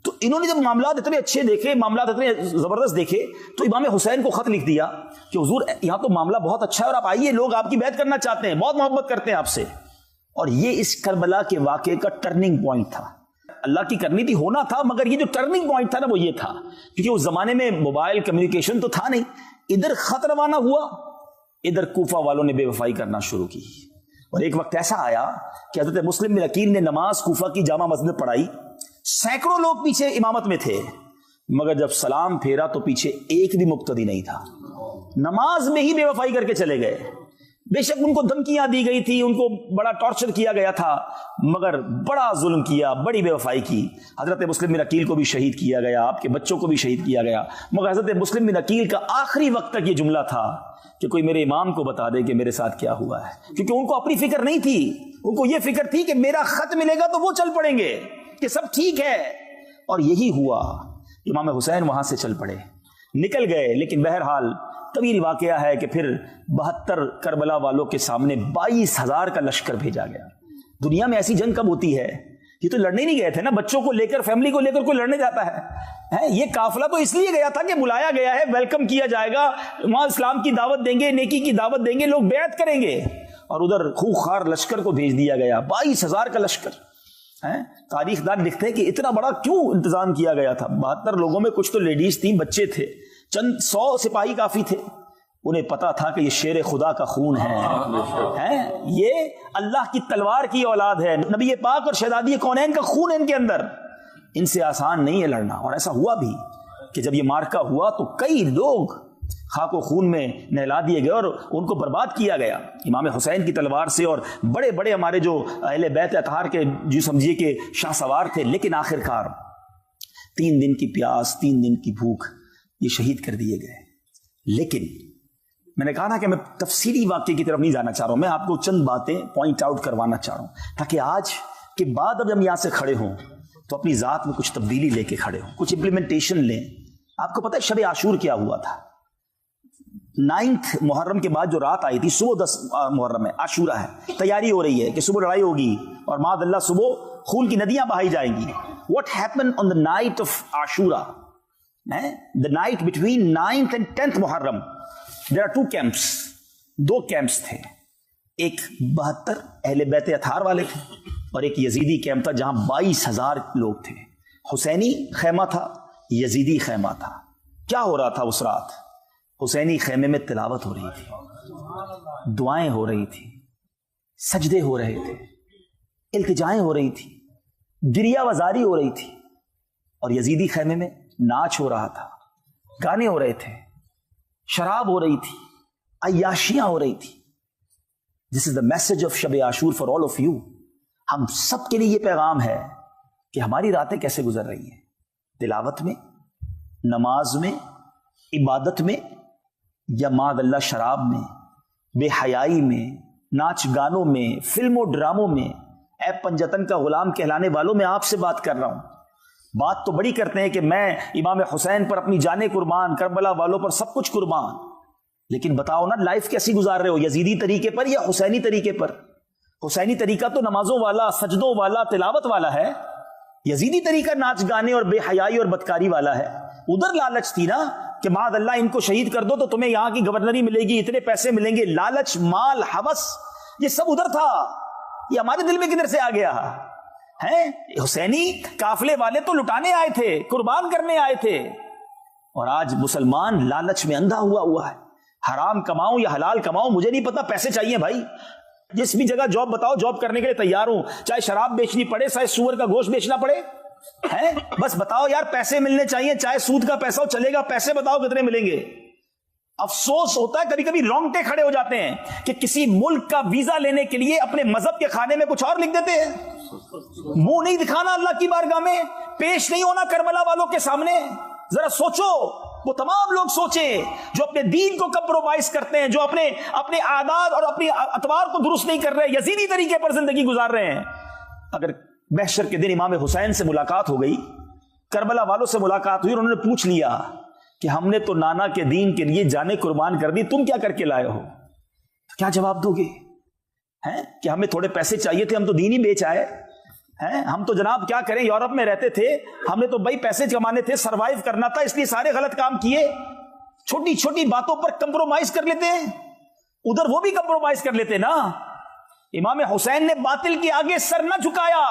تو انہوں نے جب معاملات اتنے اچھے دیکھے, معاملات اتنے زبردست دیکھے, تو امام حسین کو خط لکھ دیا کہ حضور یہاں تو معاملہ بہت اچھا ہے اور آپ آئیے, لوگ آپ کی بیعت کرنا چاہتے ہیں, بہت محبت کرتے ہیں آپ سے. اور یہ اس کربلا کے واقعے کا ٹرننگ پوائنٹ تھا. اللہ کی کرنی تھی, ہونا تھا, مگر یہ جو ٹرننگ پوائنٹ تھا نا وہ یہ تھا کیونکہ اس زمانے میں موبائل کمیونیکیشن تو تھا نہیں. ادھر خط روانہ ہوا, ادھر کوفہ والوں نے بے وفائی کرنا شروع کی. اور ایک وقت ایسا آیا کہ حضرت مسلم بن عقیل نے نماز کوفہ کی جامع مسجد میں پڑھائی, سینکڑوں لوگ پیچھے امامت میں تھے, مگر جب سلام پھیرا تو پیچھے ایک بھی مقتدی نہیں تھا. نماز میں ہی بے وفائی کر کے چلے گئے. بے شک ان کو دھمکیاں دی گئی تھی, ان کو بڑا ٹارچر کیا گیا تھا, مگر بڑا ظلم کیا, بڑی بے وفائی کی. حضرت مسلم بن عقیل کو بھی شہید کیا گیا, آپ کے بچوں کو بھی شہید کیا گیا. مگر حضرت مسلم بن عقیل کا آخری وقت تک یہ جملہ تھا کہ کوئی میرے امام کو بتا دے کہ میرے ساتھ کیا ہوا ہے, کیونکہ ان کو اپنی فکر نہیں تھی. ان کو یہ فکر تھی کہ میرا خط ملے گا تو وہ چل پڑیں گے کہ سب ٹھیک ہے. اور یہی ہوا. امام حسین وہاں سے چل پڑے, نکل گئے. لیکن بہرحال طویل واقعہ ہے کہ پھر 72 کربلا والوں کے سامنے 22,000 کا لشکر بھیجا گیا. دنیا میں ایسی جنگ کب ہوتی ہے؟ یہ تو لڑنے نہیں گئے تھے نا, بچوں کو لے کر, فیملی کو لے کر کوئی لڑنے جاتا ہے؟ یہ قافلہ تو اس لیے گیا تھا کہ بلایا گیا ہے, ویلکم کیا جائے گا, وہاں اسلام کی دعوت دیں گے, نیکی کی دعوت دیں گے, لوگ بیعت کریں گے. اور ادھر خوخار لشکر کو بھیج دیا گیا, 22,000 کا لشکر. تاریخ دان لکھتے ہیں کہ اتنا بڑا کیوں انتظام کیا گیا تھا. 72 لوگوں میں کچھ تو لیڈیز تھیں, بچے تھے, چند 100 سپاہی کافی تھے. انہیں پتا تھا کہ یہ شیر خدا کا خون ہے, یہ اللہ کی تلوار کی اولاد ہے, نبی پاک اور شہزادی کونین کا خون ہے ان کے اندر. ان سے آسان نہیں ہے لڑنا. اور ایسا ہوا بھی کہ جب یہ مارکا ہوا تو کئی لوگ خاک و خون میں نہلا دیے گئے اور ان کو برباد کیا گیا امام حسین کی تلوار سے. اور بڑے بڑے ہمارے جو اہل بیت اطہار کے جو سمجھیے کہ شاہ سوار تھے, لیکن آخرکار 3 دن کی پیاس, 3 دن کی بھوک, یہ شہید کر دیے گئے. لیکن میں نے کہا نا کہ میں تفصیلی واقعے کی طرف نہیں جانا چاہ رہا ہوں, میں آپ کو چند باتیں پوائنٹ آؤٹ کروانا چاہ رہا ہوں تاکہ آج کے بعد اب ہم یہاں سے کھڑے ہوں تو اپنی ذات میں کچھ تبدیلی لے کے کھڑے ہوں, کچھ امپلیمنٹیشن لیں. آپ کو پتہ ہے شب عاشور کیا ہوا تھا؟ 9 محرم کے بعد جو رات آئی تھی, صبح 10 محرم ہے, عاشورہ ہے, تیاری ہو رہی ہے کہ صبح لڑائی ہوگی اور معاذ اللہ صبح خون کی ندیاں بہائی جائیں گی. What happened on the night of Ashura? The night between 9th and 10th Muharram. There are 2 camps. 2 camps تھے. ایک 72 اہل بیت اطہار والے تھے اور ایک یزیدی کیمپ تھا جہاں 22,000 لوگ تھے. حسینی خیمہ تھا, یزیدی خیمہ تھا. کیا ہو رہا تھا اس رات؟ حسینی خیمے میں تلاوت ہو رہی تھی, دعائیں ہو رہی تھی, سجدے ہو رہے تھے, التجائیں ہو رہی تھی, گریہ وزاری ہو رہی تھی. اور یزیدی خیمے میں ناچ ہو رہا تھا, گانے ہو رہے تھے, شراب ہو رہی تھی, عیاشیاں ہو رہی تھی. دس از دا میسج آف شب عاشور فار آل آف یو. ہم سب کے لیے یہ پیغام ہے کہ ہماری راتیں کیسے گزر رہی ہیں, تلاوت میں, نماز میں, عبادت میں, یا معاذ اللہ شراب میں, بے حیائی میں, ناچ گانوں میں, فلموں ڈراموں میں. اے پنجتن کا غلام کہلانے والوں, میں آپ سے بات کر رہا ہوں. بات تو بڑی کرتے ہیں کہ میں امام حسین پر اپنی جانیں قربان, کربلا والوں پر سب کچھ قربان, لیکن بتاؤ نا لائف کیسی گزار رہے ہو, یزیدی طریقے پر یا حسینی طریقے پر؟ حسینی طریقہ تو نمازوں والا, سجدوں والا, تلاوت والا ہے. یزیدی طریقہ ناچ گانے اور بے حیائی اور بدکاری والا ہے. ادھر لالچ تھی نا, کہ معاذ اللہ ان کو شہید کر دو تو تمہیں یہاں کی گورنری ملے گی, اتنے پیسے ملیں گے. لالچ, مال, ہوس, یہ سب ادھر تھا. یہ ہمارے دل میں کدھر سے آ گیا ہے؟ حسینی قافلے والے تو لٹانے آئے تھے, قربان کرنے آئے تھے, اور آج مسلمان لالچ میں اندھا ہوا ہے. حرام کماؤں یا حلال کماؤں مجھے نہیں پتا, پیسے چاہیے بھائی. جس بھی جگہ جاب بتاؤ, جاب کرنے کے لیے تیار ہوں, چاہے شراب بیچنی پڑے, چاہے سور کا گوشت بیچنا پڑے, ہیں بس بتاؤ یار, پیسے ملنے چاہیے, چاہے سود کا پیسہ ہو چلے گا, پیسے بتاؤ کتنے ملیں گے. افسوس ہوتا ہے کبھی کبھی رونگٹے کھڑے ہو جاتے ہیں کہ کسی ملک کا ویزا لینے کے لیے اپنے مذہب کے کھانے میں کچھ اور لکھ دیتے ہیں. منہ نہیں دکھانا اللہ کی بارگاہ میں, پیش نہیں ہونا کربلا والوں کے سامنے. ذرا سوچو, وہ تمام لوگ سوچیں جو اپنے دین کو کمپرومائز کرتے ہیں, جو اپنے عادات اور اپنی اطوار کو درست نہیں کر رہے, یزیدی طریقے پر زندگی گزار رہے ہیں. اگر محشر کے دن امام حسین سے ملاقات ہو گئی, کربلا والوں سے ملاقات ہوئی, اور انہوں نے پوچھ لیا کہ ہم نے تو نانا کے دین کے لیے جانیں قربان کر دی, تم کیا کر کے لائے ہو, کیا جواب دو گے؟ کہ ہمیں تھوڑے پیسے چاہیے تھے, ہم تو دین ہی بیچ آئے ہیں, ہم تو جناب کیا کریں, یورپ میں رہتے تھے, ہمیں تو بھائی پیسے کمانے تھے, سروائیو کرنا تھا, اس لیے سارے غلط کام کیے. چھوٹی چھوٹی باتوں پر کمپرومائز کر لیتے ہیں. ادھر وہ بھی کمپرومائز کر لیتے نا. امام حسین نے باطل کے آگے سر نہ جھکایا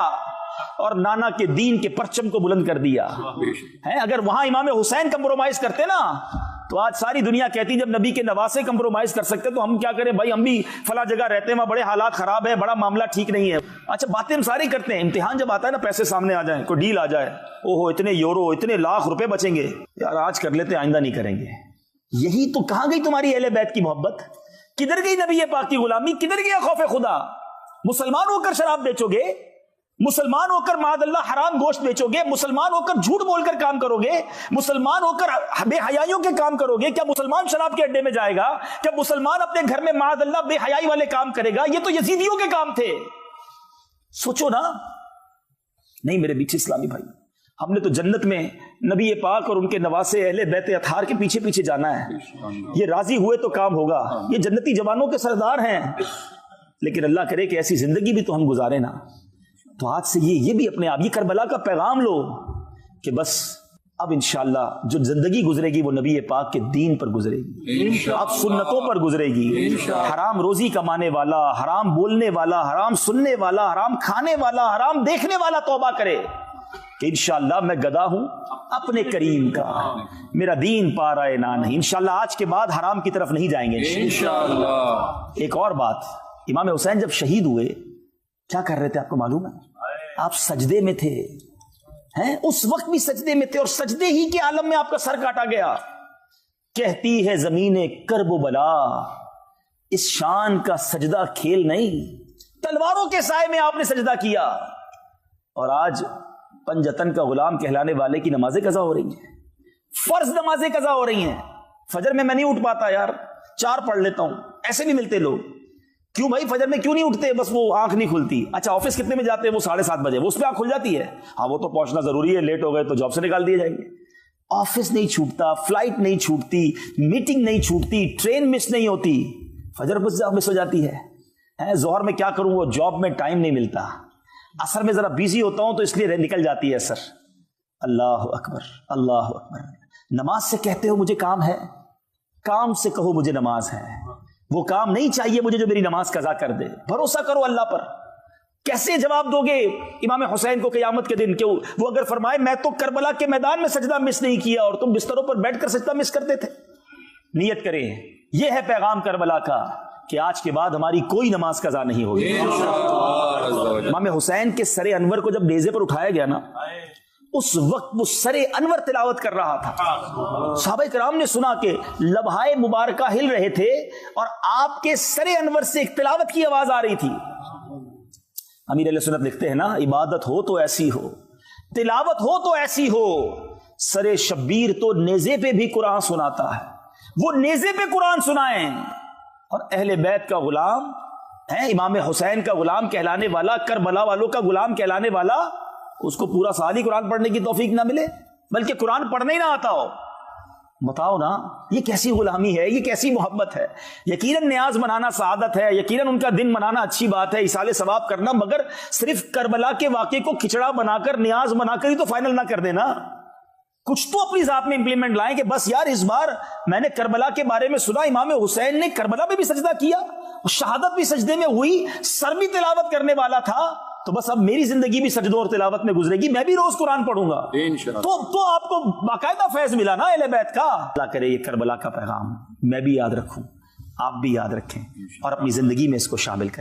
اور نانا کے دین کے پرچم کو بلند کر دیا. اگر وہاں امام حسین کمپرومائز کرتے نا تو آج ساری دنیا کہتی جب نبی کے نواسے کمپرومائز کر سکتے تو ہم کیا کریں بھائی, ہم بھی فلاں جگہ رہتے ہیں, وہاں بڑے حالات خراب ہے, بڑا معاملہ ٹھیک نہیں ہے. اچھا باتیں ہم ساری کرتے ہیں, امتحان جب آتا ہے نا, پیسے سامنے آ جائیں, کوئی ڈیل آ جائے, اوہو اتنے یورو, اتنے لاکھ روپے بچیں گے, یار آج کر لیتے آئندہ نہیں کریں گے. یہی تو کہاں گئی تمہاری اہل بیت کی محبت, کدھر گئی نبی پاک کی غلامی, کدھر گیا خوف خدا. مسلمان ہو کر شراب بیچو گے, مسلمان ہو کر معاذ اللہ حرام گوشت بیچو گے, مسلمان ہو کر جھوٹ بول کر کام کرو گے, مسلمان ہو کر بے حیائیوں کے کام کرو گے. کیا مسلمان شراب کے اڈے میں جائے گا؟ کیا مسلمان اپنے گھر میں معاذ اللہ بے حیائی والے کام کرے گا؟ یہ تو یزیدیوں کے کام تھے. سوچو نا. نہیں میرے بیچ اسلامی بھائی, ہم نے تو جنت میں نبی پاک اور ان کے نواسے اہل بیت اطہار کے پیچھے پیچھے جانا ہے. یہ راضی ہوئے تو کام ہوگا, یہ جنتی جوانوں کے سردار ہیں. لیکن اللہ کرے کہ ایسی زندگی بھی تو ہم گزارے نا. تو آج سے یہ بھی اپنے آپ, یہ کربلا کا پیغام لو کہ بس اب انشاءاللہ جو زندگی گزرے گی وہ نبی پاک کے دین پر گزرے گی, اب سنتوں پر گزرے گی. حرام روزی کمانے والا, حرام بولنے والا, حرام سننے والا, حرام کھانے والا, حرام دیکھنے والا توبہ کرے کہ انشاءاللہ میں گدا ہوں اپنے کریم کا, میرا دین پا رہا ہے نہ نہیں. انشاءاللہ آج کے بعد حرام کی طرف نہیں جائیں گے انشاءاللہ. ایک اور بات, امام حسین جب شہید ہوئے کیا کر رہے تھے آپ کو معلوم ہے؟ آپ سجدے میں تھے, اس وقت بھی سجدے میں تھے, اور سجدے ہی کے عالم میں آپ کا سر کاٹا گیا. کہتی ہے زمین کرب و بلا, اس شان کا سجدہ کھیل نہیں, تلواروں کے سائے میں آپ نے سجدہ کیا. اور آج پنجتن کا غلام کہلانے والے کی نمازیں قضا ہو رہی ہیں, فرض نمازیں قضا ہو رہی ہیں. فجر میں نہیں اٹھ پاتا یار, 4 پڑھ لیتا ہوں, ایسے بھی ملتے لوگ. کیوں بھائی فجر میں کیوں نہیں اٹھتے؟ بس وہ آنکھ نہیں کھلتی. اچھا آفس کتنے میں جاتے ہیں؟ وہ 7:30 بجے, وہ اس پہ آنکھ کھل جاتی ہے. ہاں وہ تو پہنچنا ضروری ہے, لیٹ ہو گئے تو جاب سے نکال دیے جائیں گے. آفس نہیں چھوٹتا, فلائٹ نہیں چھوٹتی, میٹنگ نہیں چھوٹتی, ٹرین مس نہیں ہوتی, فجر بس مس ہو جاتی ہے. ظہر میں کیا کروں, وہ جاب میں ٹائم نہیں ملتا. عصر میں ذرا بیزی ہوتا ہوں تو اس لیے نکل جاتی ہے عصر. اللہ اکبر, اللہ اکبر. نماز سے کہتے ہو مجھے کام ہے, کام سے کہو مجھے نماز ہے. وہ کام نہیں چاہیے مجھے جو میری نماز قضا کر دے. بھروسہ کرو اللہ پر. کیسے جواب دو گے امام حسین کو قیامت کے دن کہ وہ اگر فرمائے میں تو کربلا کے میدان میں سجدہ مس نہیں کیا اور تم بستروں پر بیٹھ کر سجدہ مس کرتے تھے؟ نیت کریں, یہ ہے پیغام کربلا کا کہ آج کے بعد ہماری کوئی نماز قضا نہیں ہوگی. امام حسین کے سر انور کو جب نیزے پر اٹھایا گیا نا, اس وقت وہ سر انور تلاوت کر رہا تھا. صحابہ کرام نے سنا کہ لبہائے مبارکہ ہل رہے تھے اور آپ کے سر انور سے ایک تلاوت کی آواز آ رہی تھی. امیر علیہ سنت لکھتے ہیں نا, عبادت ہو تو ایسی ہو, تلاوت ہو تو ایسی ہو. سر شبیر تو نیزے پہ بھی قرآن سناتا ہے, وہ نیزے پہ قرآن سنائیں. اور اہل بیت کا غلام ہے, امام حسین کا غلام کہلانے والا, کربلا والوں کا غلام کہلانے والا, اس کو پورا سال ہی قرآن پڑھنے کی توفیق نہ ملے, بلکہ قرآن پڑھنا ہی نہ آتا ہو. بتاؤ نا یہ کیسی غلامی ہے, یہ کیسی محبت ہے. یقیناً نیاز منانا سعادت ہے, یقیناً ان کا دن منانا اچھی بات ہے, ایصال ثواب کرنا, مگر صرف کربلا کے واقعے کو کھچڑا بنا کر نیاز بنا کر ہی تو فائنل نہ کر دینا. کچھ تو اپنی ذات میں امپلیمنٹ لائیں کہ بس یار اس بار میں نے کربلا کے بارے میں سنا، امام حسین نے کربلا میں بھی سجدہ کیا، شہادت بھی سجدے میں ہوئی، سر بھی تلاوت کرنے والا تھا، تو بس اب میری زندگی بھی سجدوں اور تلاوت میں گزرے گی، میں بھی روز قرآن پڑھوں گا تو آپ کو باقاعدہ فیض ملا نا اہل بیت کا۔ اللہ کرے یہ کربلا کا پیغام میں بھی یاد رکھوں، آپ بھی یاد رکھیں اور اپنی زندگی میں اس کو شامل کریں۔